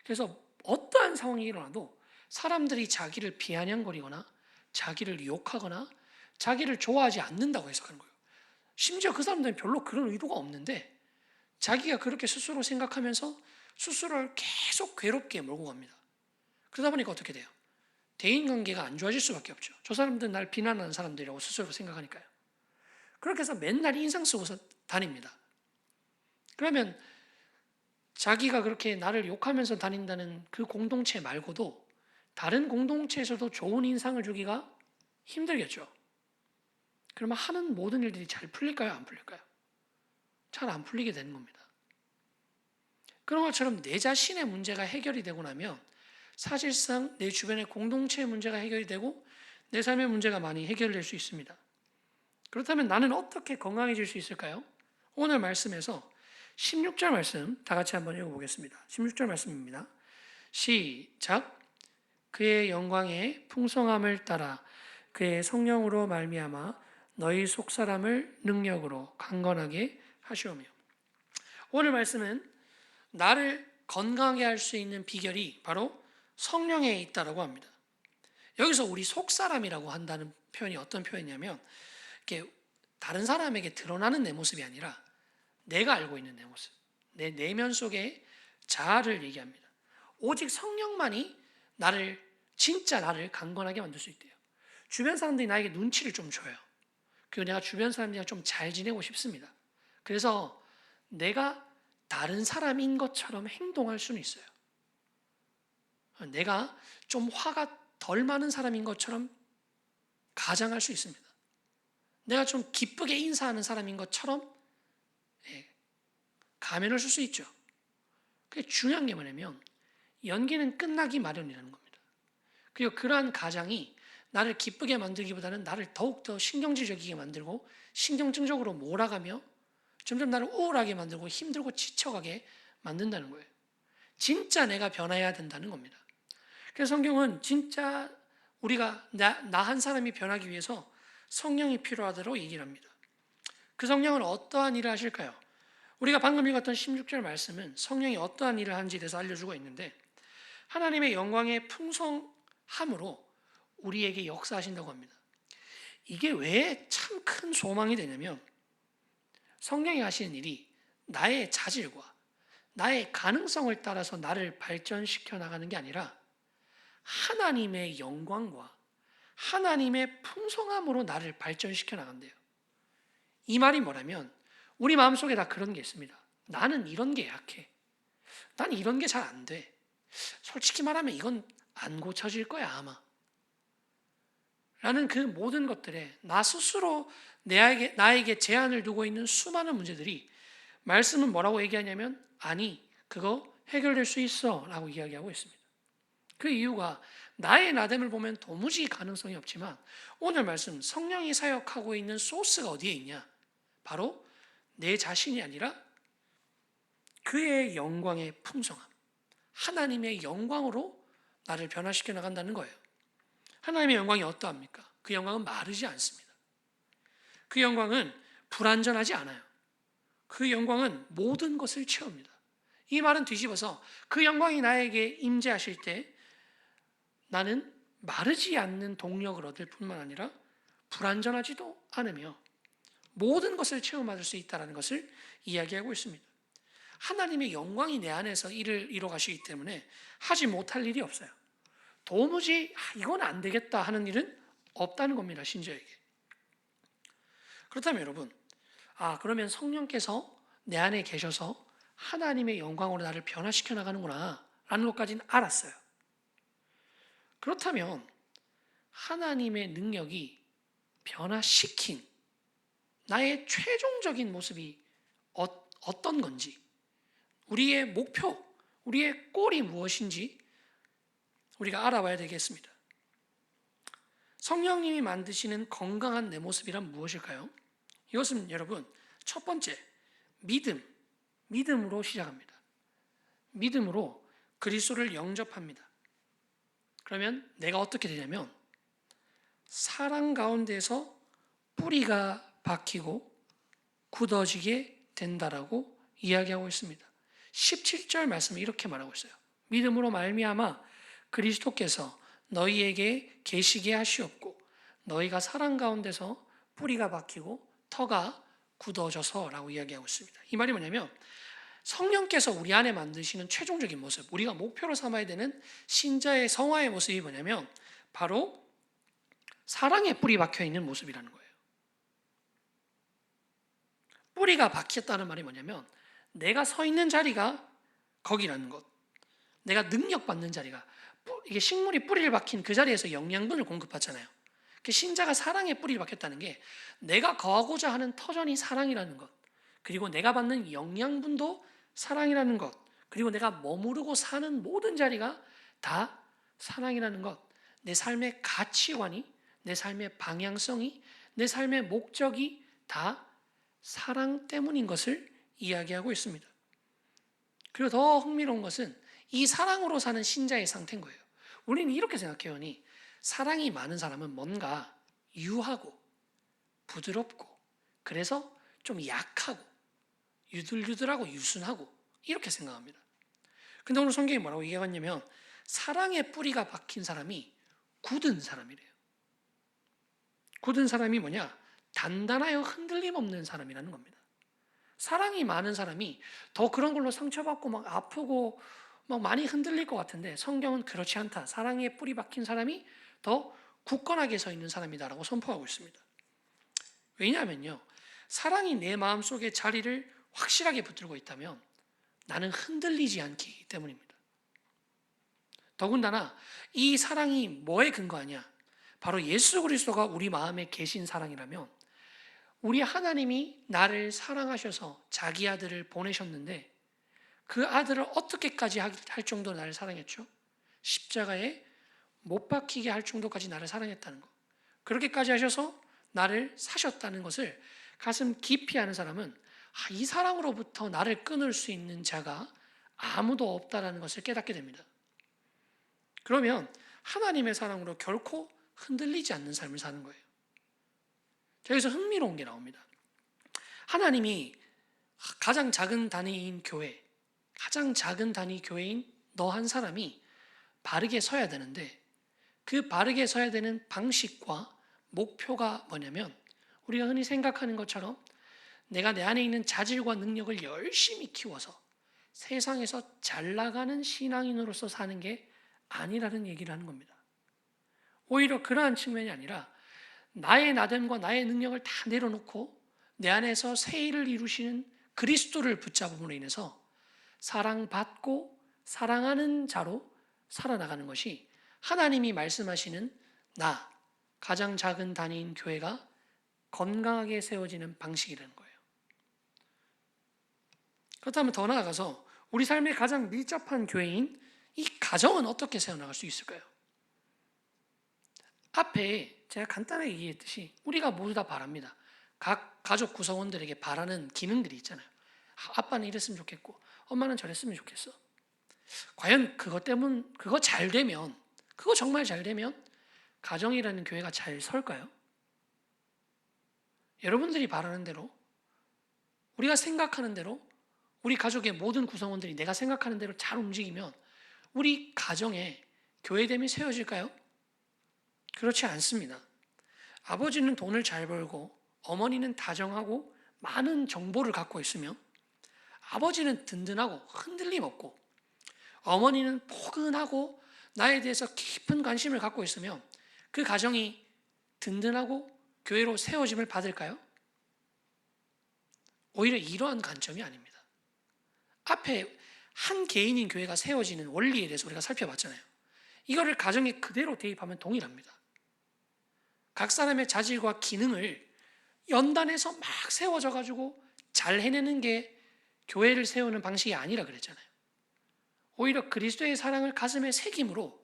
그래서 어떠한 상황이 일어나도 사람들이 자기를 비아냥거리거나 자기를 욕하거나 자기를 좋아하지 않는다고 해석하는 거예요. 심지어 그 사람들은 별로 그런 의도가 없는데 자기가 그렇게 스스로 생각하면서 스스로를 계속 괴롭게 몰고 갑니다. 그러다 보니까 어떻게 돼요? 대인관계가 안 좋아질 수밖에 없죠. 저 사람들은 날 비난하는 사람들이라고 스스로 생각하니까요. 그렇게 해서 맨날 인상 쓰고서 다닙니다. 그러면 자기가 그렇게 나를 욕하면서 다닌다는 그 공동체 말고도 다른 공동체에서도 좋은 인상을 주기가 힘들겠죠. 그러면 하는 모든 일들이 잘 풀릴까요? 안 풀릴까요? 잘 안 풀리게 되는 겁니다. 그런 것처럼 내 자신의 문제가 해결이 되고 나면 사실상 내 주변의 공동체의 문제가 해결이 되고 내 삶의 문제가 많이 해결될 수 있습니다. 그렇다면 나는 어떻게 건강해질 수 있을까요? 오늘 말씀에서 16절 말씀 다 같이 한번 읽어보겠습니다. 16절 말씀입니다. 시작. 그의 영광의 풍성함을 따라 그의 성령으로 말미암아 너희 속사람을 능력으로 강건하게 하시오며. 오늘 말씀은 나를 건강하게 할 수 있는 비결이 바로 성령에 있다라고 합니다. 여기서 우리 속사람이라고 한다는 표현이 어떤 표현이냐면, 이렇게 다른 사람에게 드러나는 내 모습이 아니라 내가 알고 있는 내 모습, 내 내면 속의 자아를 얘기합니다. 오직 성령만이 진짜 나를 강건하게 만들 수 있대요. 주변 사람들이 나에게 눈치를 좀 줘요. 그리고 내가 주변 사람들이랑 좀 잘 지내고 싶습니다. 그래서 내가 다른 사람인 것처럼 행동할 수는 있어요. 내가 좀 화가 덜 많은 사람인 것처럼 가장할 수 있습니다. 내가 좀 기쁘게 인사하는 사람인 것처럼 가면을 쓸 수 있죠. 그게 중요한 게 뭐냐면 연기는 끝나기 마련이라는 겁니다. 그리고 그러한 가장이 나를 기쁘게 만들기보다는 나를 더욱더 신경질적이게 만들고 신경증적으로 몰아가며 점점 나를 우울하게 만들고 힘들고 지쳐가게 만든다는 거예요. 진짜 내가 변해야 된다는 겁니다. 그래서 성경은 진짜 우리가 나 한 사람이 변하기 위해서 성령이 필요하다고 얘기를 합니다. 그 성령은 어떠한 일을 하실까요? 우리가 방금 읽었던 16절 말씀은 성령이 어떠한 일을 하는지에 대해서 알려주고 있는데, 하나님의 영광의 풍성함으로 우리에게 역사하신다고 합니다. 이게 왜 참 큰 소망이 되냐면, 성령이 하시는 일이 나의 자질과 나의 가능성을 따라서 나를 발전시켜 나가는 게 아니라 하나님의 영광과 하나님의 풍성함으로 나를 발전시켜 나간대요. 이 말이 뭐라면 우리 마음속에 다 그런 게 있습니다. 나는 이런 게 약해. 난 이런 게 잘 안 돼. 솔직히 말하면 이건 안 고쳐질 거야 아마. 라는 그 모든 것들에 나 스스로 나에게 제한을 두고 있는 수많은 문제들이, 말씀은 뭐라고 얘기하냐면 아니 그거 해결될 수 있어 라고 이야기하고 있습니다. 그 이유가 나의 나됨을 보면 도무지 가능성이 없지만 오늘 말씀 성령이 사역하고 있는 소스가 어디에 있냐? 바로 내 자신이 아니라 그의 영광의 풍성함, 하나님의 영광으로 나를 변화시켜 나간다는 거예요. 하나님의 영광이 어떠합니까? 그 영광은 마르지 않습니다. 그 영광은 불완전하지 않아요. 그 영광은 모든 것을 채웁니다. 이 말은 뒤집어서 그 영광이 나에게 임재하실 때 나는 마르지 않는 동력을 얻을 뿐만 아니라 불완전하지도 않으며 모든 것을 체험받을 수 있다는 것을 이야기하고 있습니다. 하나님의 영광이 내 안에서 일을 이뤄가시기 때문에 하지 못할 일이 없어요. 도무지 이건 안 되겠다 하는 일은 없다는 겁니다. 신자에게. 그렇다면 여러분, 그러면 성령께서 내 안에 계셔서 하나님의 영광으로 나를 변화시켜 나가는구나 라는 것까지는 알았어요. 그렇다면 하나님의 능력이 변화시킨 나의 최종적인 모습이 어떤 건지, 우리의 목표, 우리의 꼴이 무엇인지 우리가 알아봐야 되겠습니다. 성령님이 만드시는 건강한 내 모습이란 무엇일까요? 이것은 여러분, 첫 번째, 믿음으로 시작합니다. 믿음으로 그리스도를 영접합니다. 그러면 내가 어떻게 되냐면 사랑 가운데서 뿌리가 박히고 굳어지게 된다라고 이야기하고 있습니다. 17절 말씀을 이렇게 말하고 있어요. 믿음으로 말미암아 그리스도께서 너희에게 계시게 하시옵고 너희가 사랑 가운데서 뿌리가 박히고 터가 굳어져서라고 이야기하고 있습니다. 이 말이 뭐냐면 성령께서 우리 안에 만드시는 최종적인 모습, 우리가 목표로 삼아야 되는 신자의 성화의 모습이 뭐냐면 바로 사랑에 뿌리 박혀 있는 모습이라는 거예요. 뿌리가 박혔다는 말이 뭐냐면 내가 서 있는 자리가 거기라는 것, 내가 능력받는 자리가, 이게 식물이 뿌리를 박힌 그 자리에서 영양분을 공급하잖아요. 신자가 사랑에 뿌리를 박혔다는 게 내가 거하고자 하는 터전이 사랑이라는 것, 그리고 내가 받는 영양분도 사랑이라는 것, 그리고 내가 머무르고 사는 모든 자리가 다 사랑이라는 것, 내 삶의 가치관이, 내 삶의 방향성이, 내 삶의 목적이 다 사랑 때문인 것을 이야기하고 있습니다. 그리고 더 흥미로운 것은 이 사랑으로 사는 신자의 상태인 거예요. 우리는 이렇게 생각해요. 사랑이 많은 사람은 뭔가 유하고 부드럽고 그래서 좀 약하고 유들유들하고 유순하고 이렇게 생각합니다. 근데 오늘 성경이 뭐라고 얘기하냐면 사랑의 뿌리가 박힌 사람이 굳은 사람이래요. 굳은 사람이 뭐냐? 단단하여 흔들림 없는 사람이라는 겁니다. 사랑이 많은 사람이 더 그런 걸로 상처받고 막 아프고 막 많이 흔들릴 것 같은데 성경은 그렇지 않다. 사랑에 뿌리 박힌 사람이 더 굳건하게 서 있는 사람이다라고 선포하고 있습니다. 왜냐하면요, 사랑이 내 마음속에 자리를 확실하게 붙들고 있다면 나는 흔들리지 않기 때문입니다. 더군다나 이 사랑이 뭐에 근거하냐? 바로 예수 그리스도가 우리 마음에 계신 사랑이라면 우리 하나님이 나를 사랑하셔서 자기 아들을 보내셨는데 그 아들을 어떻게까지 할 정도로 나를 사랑했죠? 십자가에 못 박히게 할 정도까지 나를 사랑했다는 것. 그렇게까지 하셔서 나를 사셨다는 것을 가슴 깊이 아는 사람은 이 사랑으로부터 나를 끊을 수 있는 자가 아무도 없다라는 것을 깨닫게 됩니다. 그러면 하나님의 사랑으로 결코 흔들리지 않는 삶을 사는 거예요. 여기서 흥미로운 게 나옵니다. 하나님이 가장 작은 단위인 교회, 가장 작은 단위 교회인 너 한 사람이 바르게 서야 되는데 그 바르게 서야 되는 방식과 목표가 뭐냐면 우리가 흔히 생각하는 것처럼 내가 내 안에 있는 자질과 능력을 열심히 키워서 세상에서 잘 나가는 신앙인으로서 사는 게 아니라는 얘기를 하는 겁니다. 오히려 그러한 측면이 아니라 나의 나됨과 나의 능력을 다 내려놓고 내 안에서 새 일을 이루시는 그리스도를 붙잡음으로 인해서 사랑받고 사랑하는 자로 살아나가는 것이 하나님이 말씀하시는 나, 가장 작은 단위인 교회가 건강하게 세워지는 방식이라는 거예요. 그렇다면 더 나아가서 우리 삶의 가장 밀접한 교회인 이 가정은 어떻게 세워나갈 수 있을까요? 앞에 제가 간단하게 얘기했듯이 우리가 모두 다 바랍니다. 각 가족 구성원들에게 바라는 기능들이 있잖아요. 아빠는 이랬으면 좋겠고 엄마는 저랬으면 좋겠어. 과연 그거 잘 되면, 그거 정말 잘 되면 가정이라는 교회가 잘 설까요? 여러분들이 바라는 대로, 우리가 생각하는 대로, 우리 가족의 모든 구성원들이 내가 생각하는 대로 잘 움직이면 우리 가정에 교회됨이 세워질까요? 그렇지 않습니다. 아버지는 돈을 잘 벌고 어머니는 다정하고 많은 정보를 갖고 있으며 아버지는 든든하고 흔들림 없고 어머니는 포근하고 나에 대해서 깊은 관심을 갖고 있으면 그 가정이 든든하고 교회로 세워짐을 받을까요? 오히려 이러한 관점이 아닙니다. 앞에 한 개인인 교회가 세워지는 원리에 대해서 우리가 살펴봤잖아요. 이거를 가정에 그대로 대입하면 동일합니다. 각 사람의 자질과 기능을 연단해서 막 세워져 가지고 잘 해내는 게 교회를 세우는 방식이 아니라 그랬잖아요. 오히려 그리스도의 사랑을 가슴에 새김으로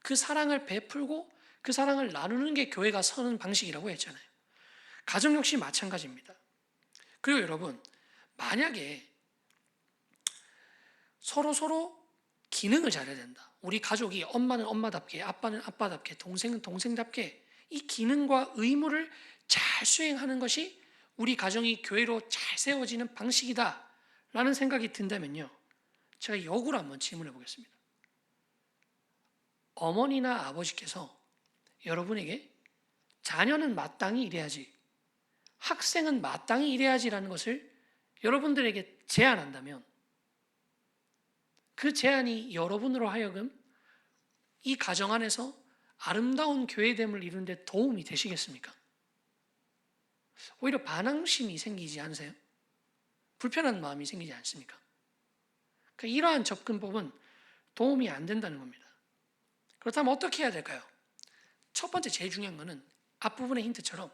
그 사랑을 베풀고 그 사랑을 나누는 게 교회가 서는 방식이라고 했잖아요. 가정 역시 마찬가지입니다. 그리고 여러분, 만약에 서로 기능을 잘해야 된다. 우리 가족이 엄마는 엄마답게, 아빠는 아빠답게, 동생은 동생답게 이 기능과 의무를 잘 수행하는 것이 우리 가정이 교회로 잘 세워지는 방식이다 라는 생각이 든다면요, 제가 역으로 한번 질문해 보겠습니다. 어머니나 아버지께서 여러분에게 자녀는 마땅히 이래야지, 학생은 마땅히 이래야지라는 것을 여러분들에게 제안한다면 그 제안이 여러분으로 하여금 이 가정 안에서 아름다운 교회됨을 이루는 데 도움이 되시겠습니까? 오히려 반항심이 생기지 않으세요? 불편한 마음이 생기지 않습니까? 그러니까 이러한 접근법은 도움이 안 된다는 겁니다. 그렇다면 어떻게 해야 될까요? 첫 번째 제일 중요한 거는 앞부분의 힌트처럼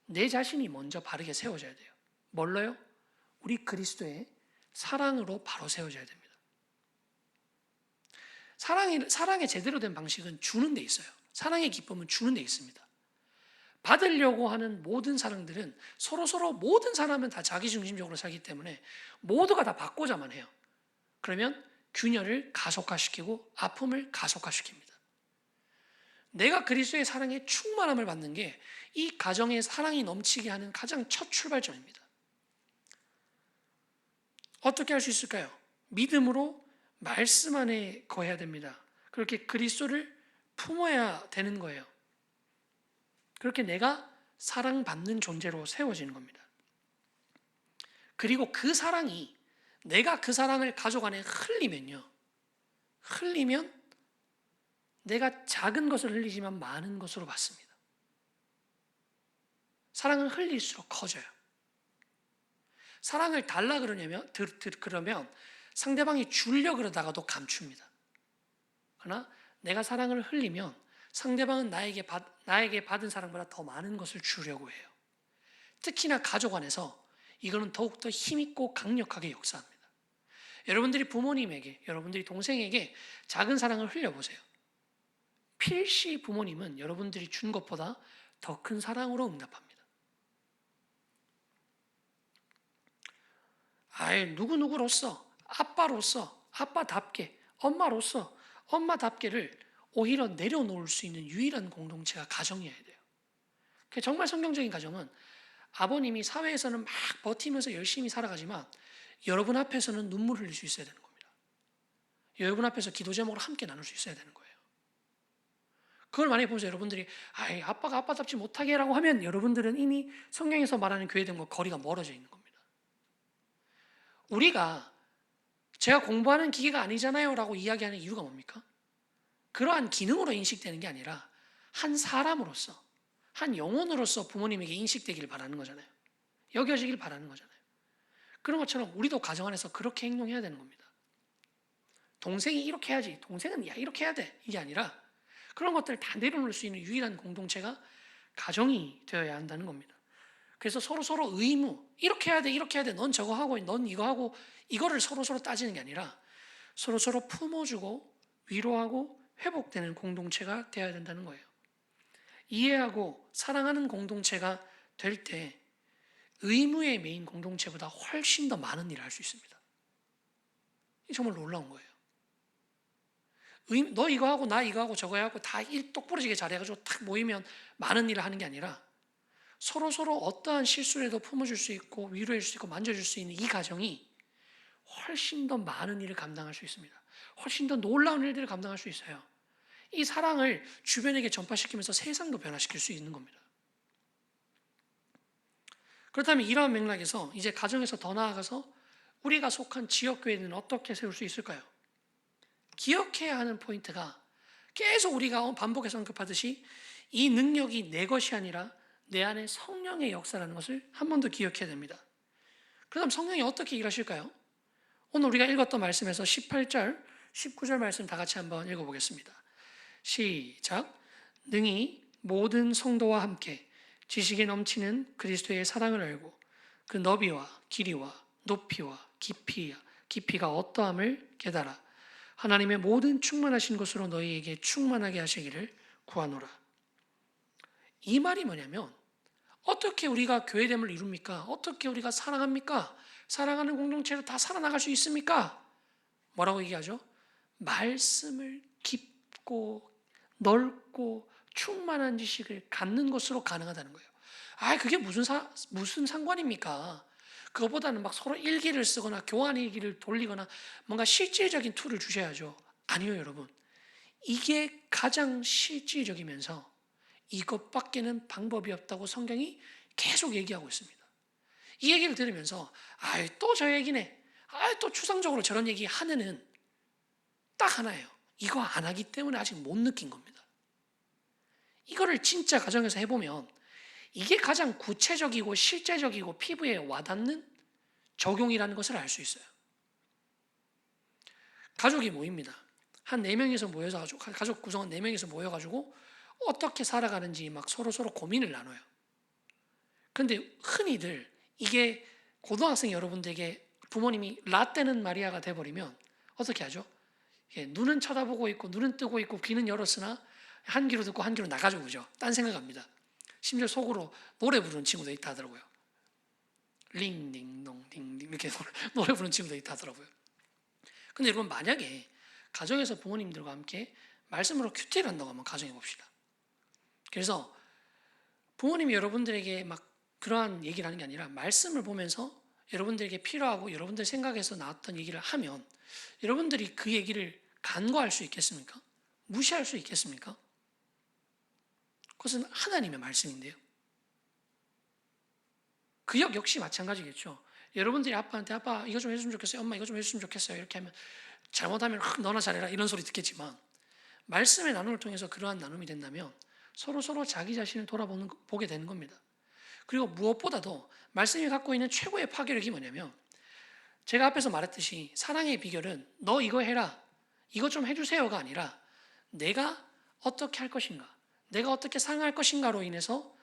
내 자신이 먼저 바르게 세워져야 돼요. 뭘로요? 우리 그리스도의 사랑으로 바로 세워져야 됩니다. 사랑의 제대로 된 방식은 주는 데 있어요. 사랑의 기쁨은 주는 데 있습니다. 받으려고 하는 모든 사람들은 서로 모든 사람은 다 자기중심적으로 살기 때문에 모두가 다 받고자만 해요. 그러면 균열을 가속화시키고 아픔을 가속화시킵니다. 내가 그리스도의 사랑에 충만함을 받는 게 이 가정의 사랑이 넘치게 하는 가장 첫 출발점입니다. 어떻게 할 수 있을까요? 믿음으로 말씀 안에 거해야 됩니다. 그렇게 그리스도를 품어야 되는 거예요. 그렇게 내가 사랑받는 존재로 세워지는 겁니다. 그리고 그 사랑이 내가 그 사랑을 가족 안에 흘리면 내가 작은 것을 흘리지만 많은 것으로 받습니다. 사랑은 흘릴수록 커져요. 사랑을 달라 그러면 상대방이 주려 그러다가도 감춥니다. 그러나 내가 사랑을 흘리면 상대방은 나에게 받은 사랑보다 더 많은 것을 주려고 해요. 특히나 가족 안에서 이거는 더욱더 힘있고 강력하게 역사합니다. 여러분들이 부모님에게, 여러분들이 동생에게 작은 사랑을 흘려보세요. 필시 부모님은 여러분들이 준 것보다 더 큰 사랑으로 응답합니다. 누구누구로서, 아빠로서, 아빠답게, 엄마로서, 엄마답게를 오히려 내려놓을 수 있는 유일한 공동체가 가정이어야 돼요. 정말 성경적인 가정은 아버님이 사회에서는 막 버티면서 열심히 살아가지만 여러분 앞에서는 눈물 흘릴 수 있어야 되는 겁니다. 여러분 앞에서 기도 제목을 함께 나눌 수 있어야 되는 거예요. 그걸 만약에 보면서 여러분들이 아빠가 아빠답지 못하게 라고 하면 여러분들은 이미 성경에서 말하는 교회됨과 거리가 멀어져 있는 겁니다. 우리가 제가 공부하는 기계가 아니잖아요 라고 이야기하는 이유가 뭡니까? 그러한 기능으로 인식되는 게 아니라 한 사람으로서, 한 영혼으로서 부모님에게 인식되기를 바라는 거잖아요. 여겨지길 바라는 거잖아요. 그런 것처럼 우리도 가정 안에서 그렇게 행동해야 되는 겁니다. 동생이 이렇게 해야지, 동생은 이렇게 해야 돼, 이게 아니라 그런 것들을 다 내려놓을 수 있는 유일한 공동체가 가정이 되어야 한다는 겁니다. 그래서 서로 의무, 이렇게 해야 돼, 넌 저거 하고, 넌 이거 하고, 이거를 서로 따지는 게 아니라 서로 품어주고 위로하고 회복되는 공동체가 되어야 된다는 거예요. 이해하고 사랑하는 공동체가 될 때 의무의 메인 공동체보다 훨씬 더 많은 일을 할 수 있습니다. 이게 정말 놀라운 거예요. 너 이거 하고 나 이거 하고 저거 하고 다 일 똑부러지게 잘해가지고 탁 모이면 많은 일을 하는 게 아니라 서로 어떠한 실수를 해도 품어줄 수 있고 위로해 줄 수 있고 만져줄 수 있는 이 가정이 훨씬 더 많은 일을 감당할 수 있습니다. 훨씬 더 놀라운 일들을 감당할 수 있어요. 이 사랑을 주변에게 전파시키면서 세상도 변화시킬 수 있는 겁니다. 그렇다면 이러한 맥락에서 이제 가정에서 더 나아가서 우리가 속한 지역교회는 어떻게 세울 수 있을까요? 기억해야 하는 포인트가 계속 우리가 반복해서 언급하듯이 이 능력이 내 것이 아니라 내 안에 성령의 역사라는 것을 한 번 더 기억해야 됩니다. 그럼 성령이 어떻게 일하실까요? 오늘 우리가 읽었던 말씀에서 18절, 19절 말씀 다 같이 한번 읽어보겠습니다. 시작. 능히 모든 성도와 함께 지식에 넘치는 그리스도의 사랑을 알고 그 너비와 길이와 높이와 깊이가 어떠함을 깨달아 하나님의 모든 충만하신 것으로 너희에게 충만하게 하시기를 구하노라. 이 말이 뭐냐면 어떻게 우리가 교회됨을 이룹니까? 어떻게 우리가 사랑합니까? 사랑하는 공동체로 다 살아나갈 수 있습니까? 뭐라고 얘기하죠? 말씀을 깊고 넓고 충만한 지식을 갖는 것으로 가능하다는 거예요. 그게 무슨 상관입니까? 그거보다는 막 서로 일기를 쓰거나 교환 일기를 돌리거나 뭔가 실질적인 툴을 주셔야죠. 아니요, 여러분. 이게 가장 실질적이면서 이것밖에는 방법이 없다고 성경이 계속 얘기하고 있습니다. 이 얘기를 들으면서 또 저 얘기네. 또 추상적으로 저런 얘기 하느는 딱 하나예요. 이거 안 하기 때문에 아직 못 느낀 겁니다. 이거를 진짜 가정에서 해보면 이게 가장 구체적이고 실제적이고 피부에 와닿는 적용이라는 것을 알 수 있어요. 가족이 모입니다. 한 4명이서 모여서 가족 구성원 4명이서 모여가지고 어떻게 살아가는지 막 서로 고민을 나눠요. 근데 흔히들 이게 고등학생 여러분들에게 부모님이 라떼는 마리아가 돼버리면 어떻게 하죠? 눈은 쳐다보고 있고 눈은 뜨고 있고 귀는 열었으나 한 귀로 듣고 한 귀로 나가죠, 그죠? 딴 생각합니다. 심지어 속으로 노래 부르는 친구도 있다 하더라고요. 링딩동 딩딩 이렇게 노래 부르는 친구도 있다 하더라고요. 근데 여러분 만약에 가정에서 부모님들과 함께 말씀으로 큐티를 한다고 한번 가정해 봅시다. 그래서 부모님이 여러분들에게 막 그러한 얘기를 하는 게 아니라 말씀을 보면서 여러분들에게 필요하고 여러분들 생각에서 나왔던 얘기를 하면 여러분들이 그 얘기를 간과할 수 있겠습니까? 무시할 수 있겠습니까? 그것은 하나님의 말씀인데요. 그 역시 마찬가지겠죠. 여러분들이 아빠한테 아빠 이거 좀 해주면 좋겠어요. 엄마 이거 좀 해주면 좋겠어요. 이렇게 하면 잘못하면 너나 잘해라 이런 소리 듣겠지만 말씀의 나눔을 통해서 그러한 나눔이 된다면 서로 자기 자신을 보게 되는 겁니다. 그리고 무엇보다도 말씀이 갖고 있는 최고의 파괴력이 뭐냐면 제가 앞에서 말했듯이 사랑의 비결은 너 이거 해라, 이거 좀 해주세요가 아니라 내가 어떻게 할 것인가, 내가 어떻게 사랑할 것인가로 인해서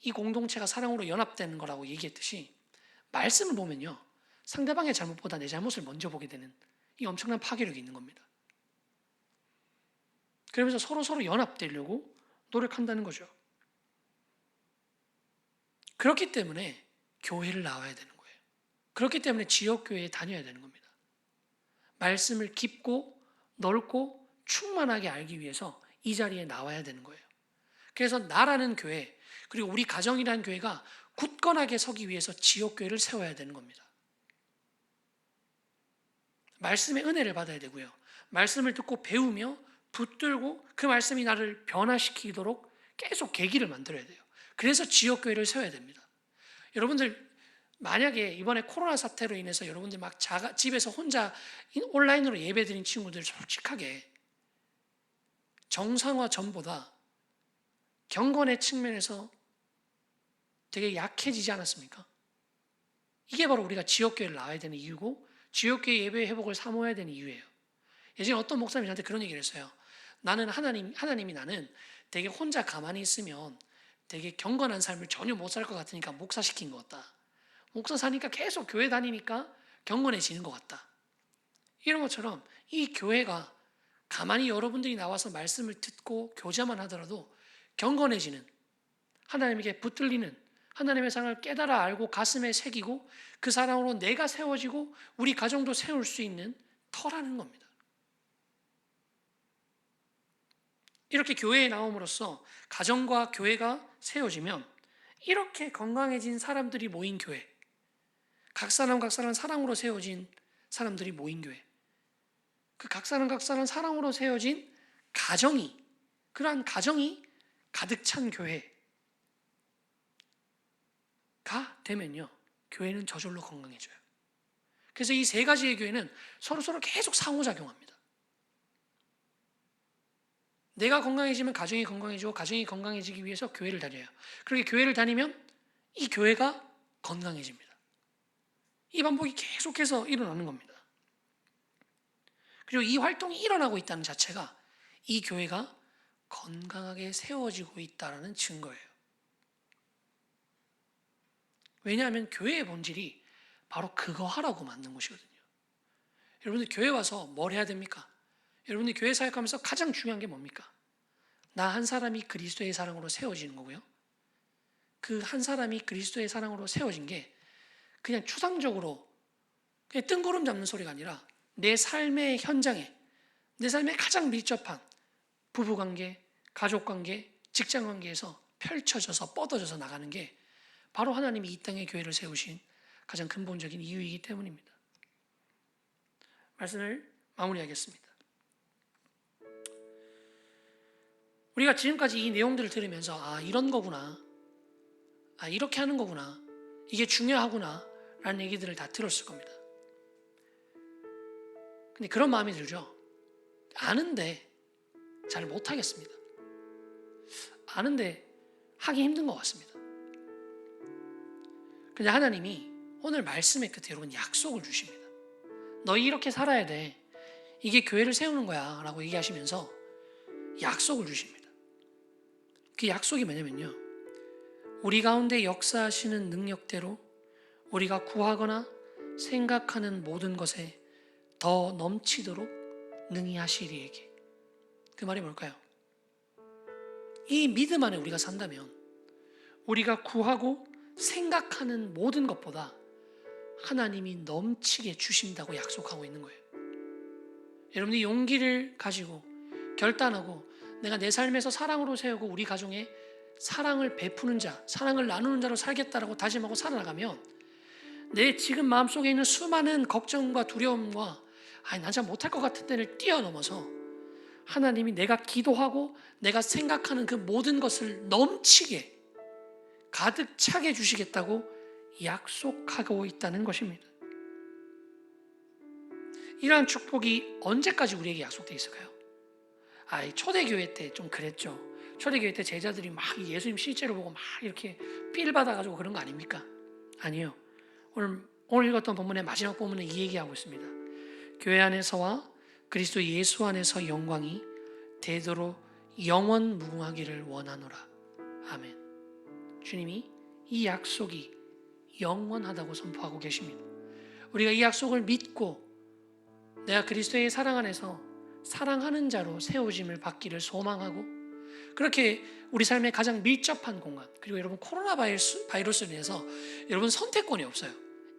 이 공동체가 사랑으로 연합되는 거라고 얘기했듯이 말씀을 보면요 상대방의 잘못보다 내 잘못을 먼저 보게 되는 이 엄청난 파괴력이 있는 겁니다. 그러면서 서로 연합되려고 노력한다는 거죠. 그렇기 때문에 교회를 나와야 되는 거예요. 그렇기 때문에 지역교회에 다녀야 되는 겁니다. 말씀을 깊고 넓고 충만하게 알기 위해서 이 자리에 나와야 되는 거예요. 그래서 나라는 교회, 그리고 우리 가정이라는 교회가 굳건하게 서기 위해서 지역교회를 세워야 되는 겁니다. 말씀의 은혜를 받아야 되고요. 말씀을 듣고 배우며 붙들고 그 말씀이 나를 변화시키도록 계속 계기를 만들어야 돼요. 그래서 지역교회를 세워야 됩니다. 여러분들 만약에 이번에 코로나 사태로 인해서 여러분들 막 집에서 혼자 온라인으로 예배드린 친구들 솔직하게 정상화 전보다 경건의 측면에서 되게 약해지지 않았습니까? 이게 바로 우리가 지역교회를 나와야 되는 이유고 지역교회 예배의 회복을 사모해야 되는 이유예요. 예전에 어떤 목사님이 저한테 그런 얘기를 했어요. 나는 하나님이 나는 되게 혼자 가만히 있으면 되게 경건한 삶을 전혀 못 살 것 같으니까 목사시킨 것 같다. 목사 사니까 계속 교회 다니니까 경건해지는 것 같다. 이런 것처럼 이 교회가 가만히 여러분들이 나와서 말씀을 듣고 교제만 하더라도 경건해지는, 하나님에게 붙들리는, 하나님의 사랑을 깨달아 알고 가슴에 새기고 그 사랑으로 내가 세워지고 우리 가정도 세울 수 있는 터라는 겁니다. 이렇게 교회에 나옴으로써 가정과 교회가 세워지면 이렇게 건강해진 사람들이 모인 교회, 각 사람 사랑으로 세워진 사람들이 모인 교회, 그 각 사람 사랑으로 세워진 가정이, 그러한 가정이 가득 찬 교회가 되면요 교회는 저절로 건강해져요. 그래서 이 세 가지의 교회는 서로 계속 상호작용합니다. 내가 건강해지면 가정이 건강해지고 가정이 건강해지기 위해서 교회를 다녀요. 그렇게 교회를 다니면 이 교회가 건강해집니다. 이 반복이 계속해서 일어나는 겁니다. 그리고 이 활동이 일어나고 있다는 자체가 이 교회가 건강하게 세워지고 있다는 증거예요. 왜냐하면 교회의 본질이 바로 그거 하라고 만든 것이거든요. 여러분들 교회 와서 뭘 해야 됩니까? 여러분들 교회 사역하면서 가장 중요한 게 뭡니까? 나 한 사람이 그리스도의 사랑으로 세워지는 거고요. 그 한 사람이 그리스도의 사랑으로 세워진 게 그냥 추상적으로 그냥 뜬구름 잡는 소리가 아니라 내 삶의 현장에, 내 삶에 가장 밀접한 부부관계, 가족관계, 직장관계에서 펼쳐져서 뻗어져서 나가는 게 바로 하나님이 이 땅에 교회를 세우신 가장 근본적인 이유이기 때문입니다. 말씀을 마무리하겠습니다. 우리가 지금까지 이 내용들을 들으면서 이런 거구나, 이렇게 하는 거구나, 이게 중요하구나 라는 얘기들을 다 들었을 겁니다. 근데 그런 마음이 들죠. 아는데 잘 못하겠습니다. 아는데 하기 힘든 것 같습니다. 근데 하나님이 오늘 말씀의 끝에 여러분 약속을 주십니다. 너희 이렇게 살아야 돼. 이게 교회를 세우는 거야 라고 얘기하시면서 약속을 주십니다. 그 약속이 뭐냐면요, 우리 가운데 역사하시는 능력대로 우리가 구하거나 생각하는 모든 것에 더 넘치도록 능히 하시리에게. 그 말이 뭘까요? 이 믿음 안에 우리가 산다면 우리가 구하고 생각하는 모든 것보다 하나님이 넘치게 주신다고 약속하고 있는 거예요. 여러분이 용기를 가지고 결단하고 내가 내 삶에서 사랑으로 세우고 우리 가정에 사랑을 베푸는 자, 사랑을 나누는 자로 살겠다라고 다짐하고 살아나가면 내 지금 마음속에 있는 수많은 걱정과 두려움과 난 잘 못할 것 같은 데를 뛰어넘어서 하나님이 내가 기도하고 내가 생각하는 그 모든 것을 넘치게 가득 차게 주시겠다고 약속하고 있다는 것입니다. 이러한 축복이 언제까지 우리에게 약속되어 있을까요? 초대교회 때 좀 그랬죠. 초대교회 때 제자들이 막 예수님 실제로 보고 막 이렇게 삘 받아가지고 그런 거 아닙니까? 아니요. 오늘 읽었던 본문의 마지막 본문은 이 얘기하고 있습니다. 교회 안에서와 그리스도 예수 안에서 영광이 대도록 영원 무궁하기를 원하노라. 아멘. 주님이 이 약속이 영원하다고 선포하고 계십니다. 우리가 이 약속을 믿고 내가 그리스도의 사랑 안에서 사랑하는 자로 세워짐을 받기를 소망하고, 그렇게 우리 삶의 가장 밀접한 공간, 그리고 여러분 코로나 바이러스로 인해서 여러분 선택권이 없어요.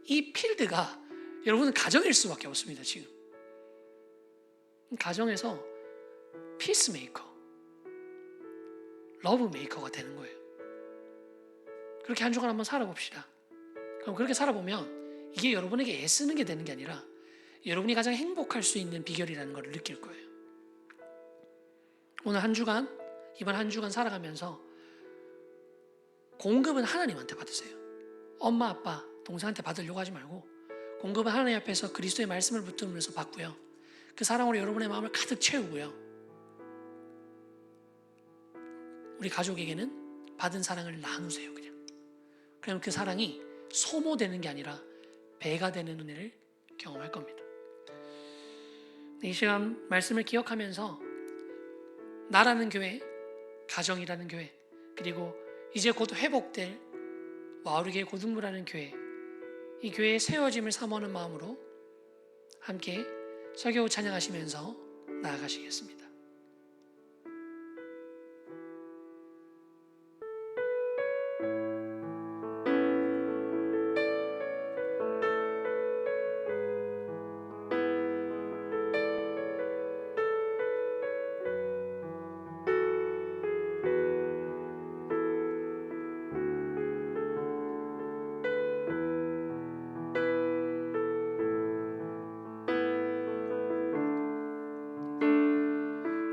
이 필드가 여러분은 가정일 수밖에 없습니다. 지금 가정에서 피스메이커, 러브메이커가 되는 거예요. 그렇게 한 주간 한번 살아봅시다. 그럼 그렇게 살아보면 이게 여러분에게 애쓰는 게 되는 게 아니라 여러분이 가장 행복할 수 있는 비결이라는 걸 느낄 거예요. 오늘 한 주간, 이번 한 주간 살아가면서 공급은 하나님한테 받으세요. 엄마, 아빠, 동생한테 받으려고 하지 말고 공급은 하나님 앞에서 그리스도의 말씀을 붙들면서 받고요. 그 사랑으로 여러분의 마음을 가득 채우고요. 우리 가족에게는 받은 사랑을 나누세요. 그러면 그 사랑이 소모되는 게 아니라 배가 되는 은혜를 경험할 겁니다. 이 시간 말씀을 기억하면서 나라는 교회, 가정이라는 교회, 그리고 이제 곧 회복될 와우르게 고등부라는 교회, 이 교회의 세워짐을 사모하는 마음으로 함께 설교 찬양하시면서 나아가시겠습니다.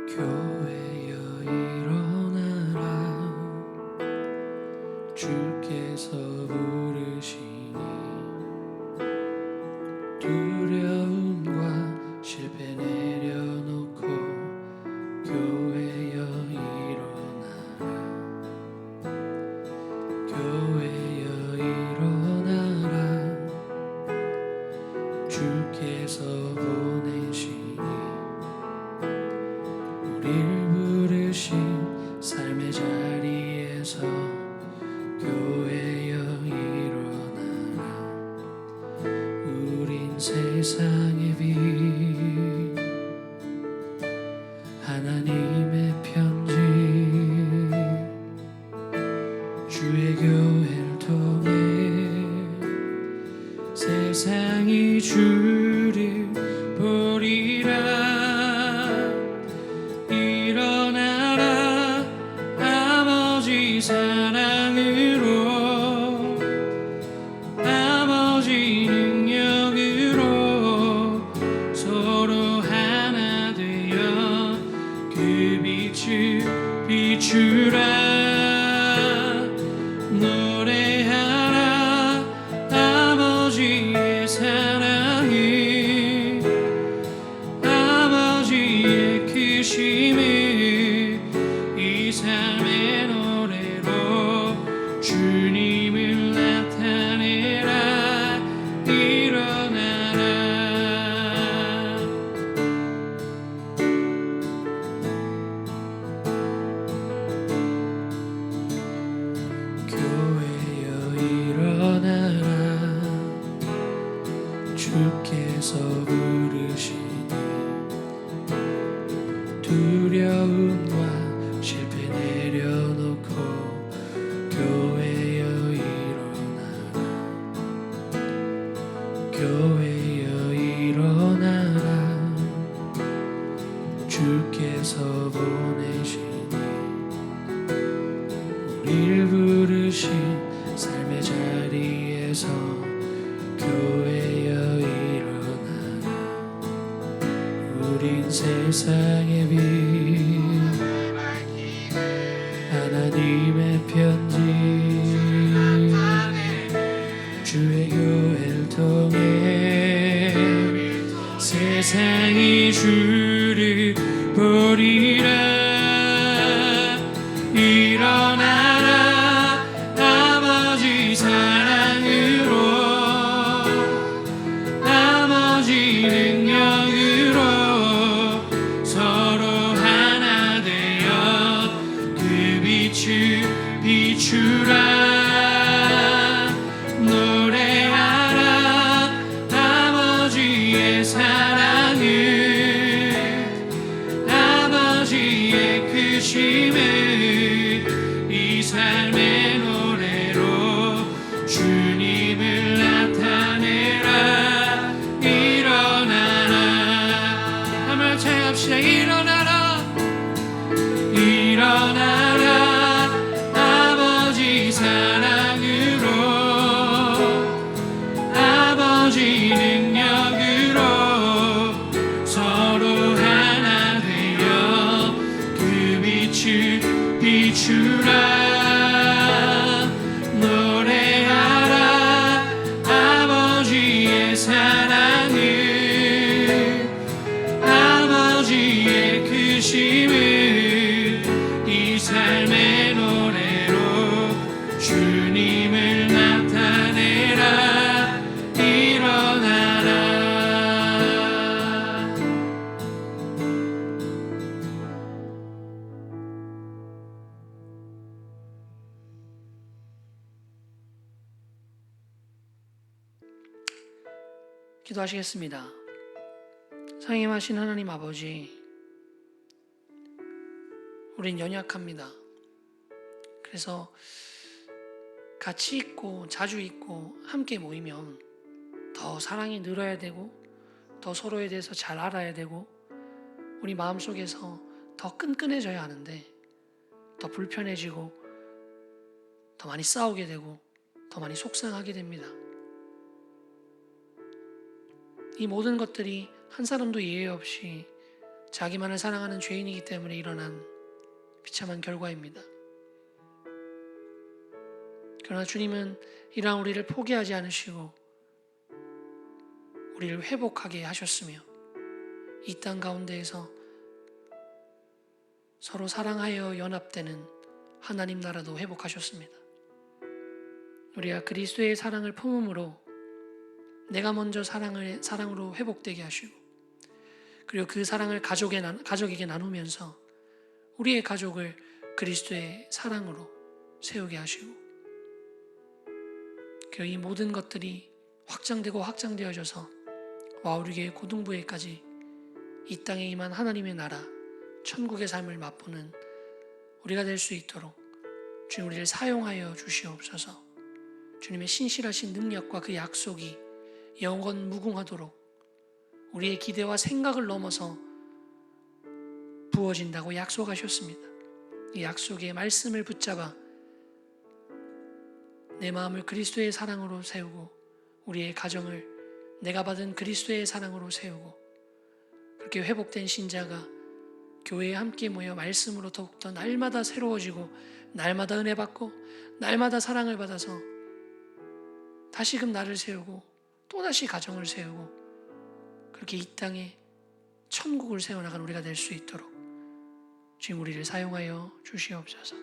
교회여 일어나라 주께서 부르시니 두려움과 실패 내려놓고 교회여 주께서 보내시니 우릴 부르신 삶의 자리에서 교회여 일어나라. 우린 세상의 빛 하나님의 편지 주의 교회를 통해 세상이 주를 보리라. 일어나라 아버지 사랑으로 아버지 능력으로 서로 하나 되어 그 빛을 비추라. 노래하라 아버지의 사랑을 아버지의 크심을 이 삶의 노래로 주님을 나타내라. 일어나라. 교회여 일어나라. 주께서 부르시니 두려움과 실패 내려놓고 교회여 일어나라. 교회여 일어나라. 주께서 보내시니 우릴 부르신 삶의 자리에서 교회여 일어나라. 우린 세상의 빛 하나님의 편지 주의 교회를 통해 세상이 주를 보리라. 일어나라 아버지 사랑으로 아버지 능력으로 서로 하나 되어 그 빛을 비추라. 노래하라 아버지의 사랑을 아버지의 크심을 이 삶의 노래로 주님을 나타내라. 일어나라. 한번 찬양합시다. 일어나라. 일어나라 아버지 사랑으로 아버지 능력으로 서로 하나 되어 그 빛을 비추라. 노래하라 아버지의 사랑을 아버지의 크심을 이 삶의 노래로 주님을 나타내라. 일어나라. 기도하시겠습니다. 상임하신 하나님 아버지, 우린 연약합니다. 그래서 같이 있고 자주 있고 함께 모이면 더 사랑이 늘어야 되고 더 서로에 대해서 잘 알아야 되고 우리 마음속에서 더 끈끈해져야 하는데 더 불편해지고 더 많이 싸우게 되고 더 많이 속상하게 됩니다. 이 모든 것들이 한 사람도 예외 없이 자기만을 사랑하는 죄인이기 때문에 일어난 비참한 결과입니다. 그러나 주님은 이러한 우리를 포기하지 않으시고 우리를 회복하게 하셨으며 이 땅 가운데에서 서로 사랑하여 연합되는 하나님 나라도 회복하셨습니다. 우리가 그리스도의 사랑을 품음으로 내가 먼저 사랑으로 회복되게 하시고, 그리고 그 사랑을 가족에게 나누면서 우리의 가족을 그리스도의 사랑으로 세우게 하시고, 그 이 모든 것들이 확장되고 확장되어져서 와우리교회 고등부회까지 이 땅에 임한 하나님의 나라, 천국의 삶을 맛보는 우리가 될 수 있도록 주님 우리를 사용하여 주시옵소서. 주님의 신실하신 능력과 그 약속이 영원 무궁하도록 우리의 기대와 생각을 넘어서 부어진다고 약속하셨습니다. 이 약속의 말씀을 붙잡아 내 마음을 그리스도의 사랑으로 세우고, 우리의 가정을 내가 받은 그리스도의 사랑으로 세우고, 그렇게 회복된 신자가 교회에 함께 모여 말씀으로 더욱더 날마다 새로워지고, 날마다 은혜 받고, 날마다 사랑을 받아서 다시금 나를 세우고 또다시 가정을 세우고, 그렇게 이 땅에 천국을 세워나가는 우리가 될 수 있도록 주님 우리를 사용하여 주시옵소서.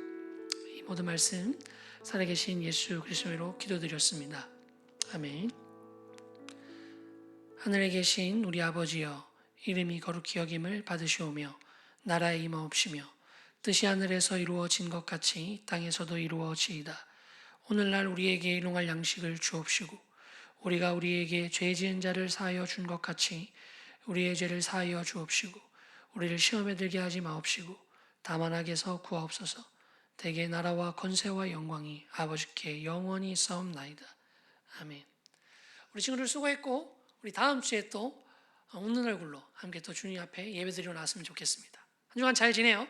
이 모든 말씀 살아계신 예수 그리스도로 기도드렸습니다. 아멘. 하늘에 계신 우리 아버지여, 이름이 거룩히 여김을 받으시오며 나라에 임하옵시며 뜻이 하늘에서 이루어진 것 같이 땅에서도 이루어지이다. 오늘날 우리에게 일용할 양식을 주옵시고, 우리가 우리에게 죄 지은 자를 사하여 준 것 같이 우리의 죄를 사하여 주옵시고, 우리를 시험에 들게 하지 마옵시고 다만 악에서 구하옵소서. 대개 나라와 권세와 영광이 아버지께 영원히 있사옵나이다. 아멘. 우리 친구들 수고했고, 우리 다음 주에 또 웃는 얼굴로 함께 또 주님 앞에 예배드리러 나왔으면 좋겠습니다. 한 주간 잘 지내요.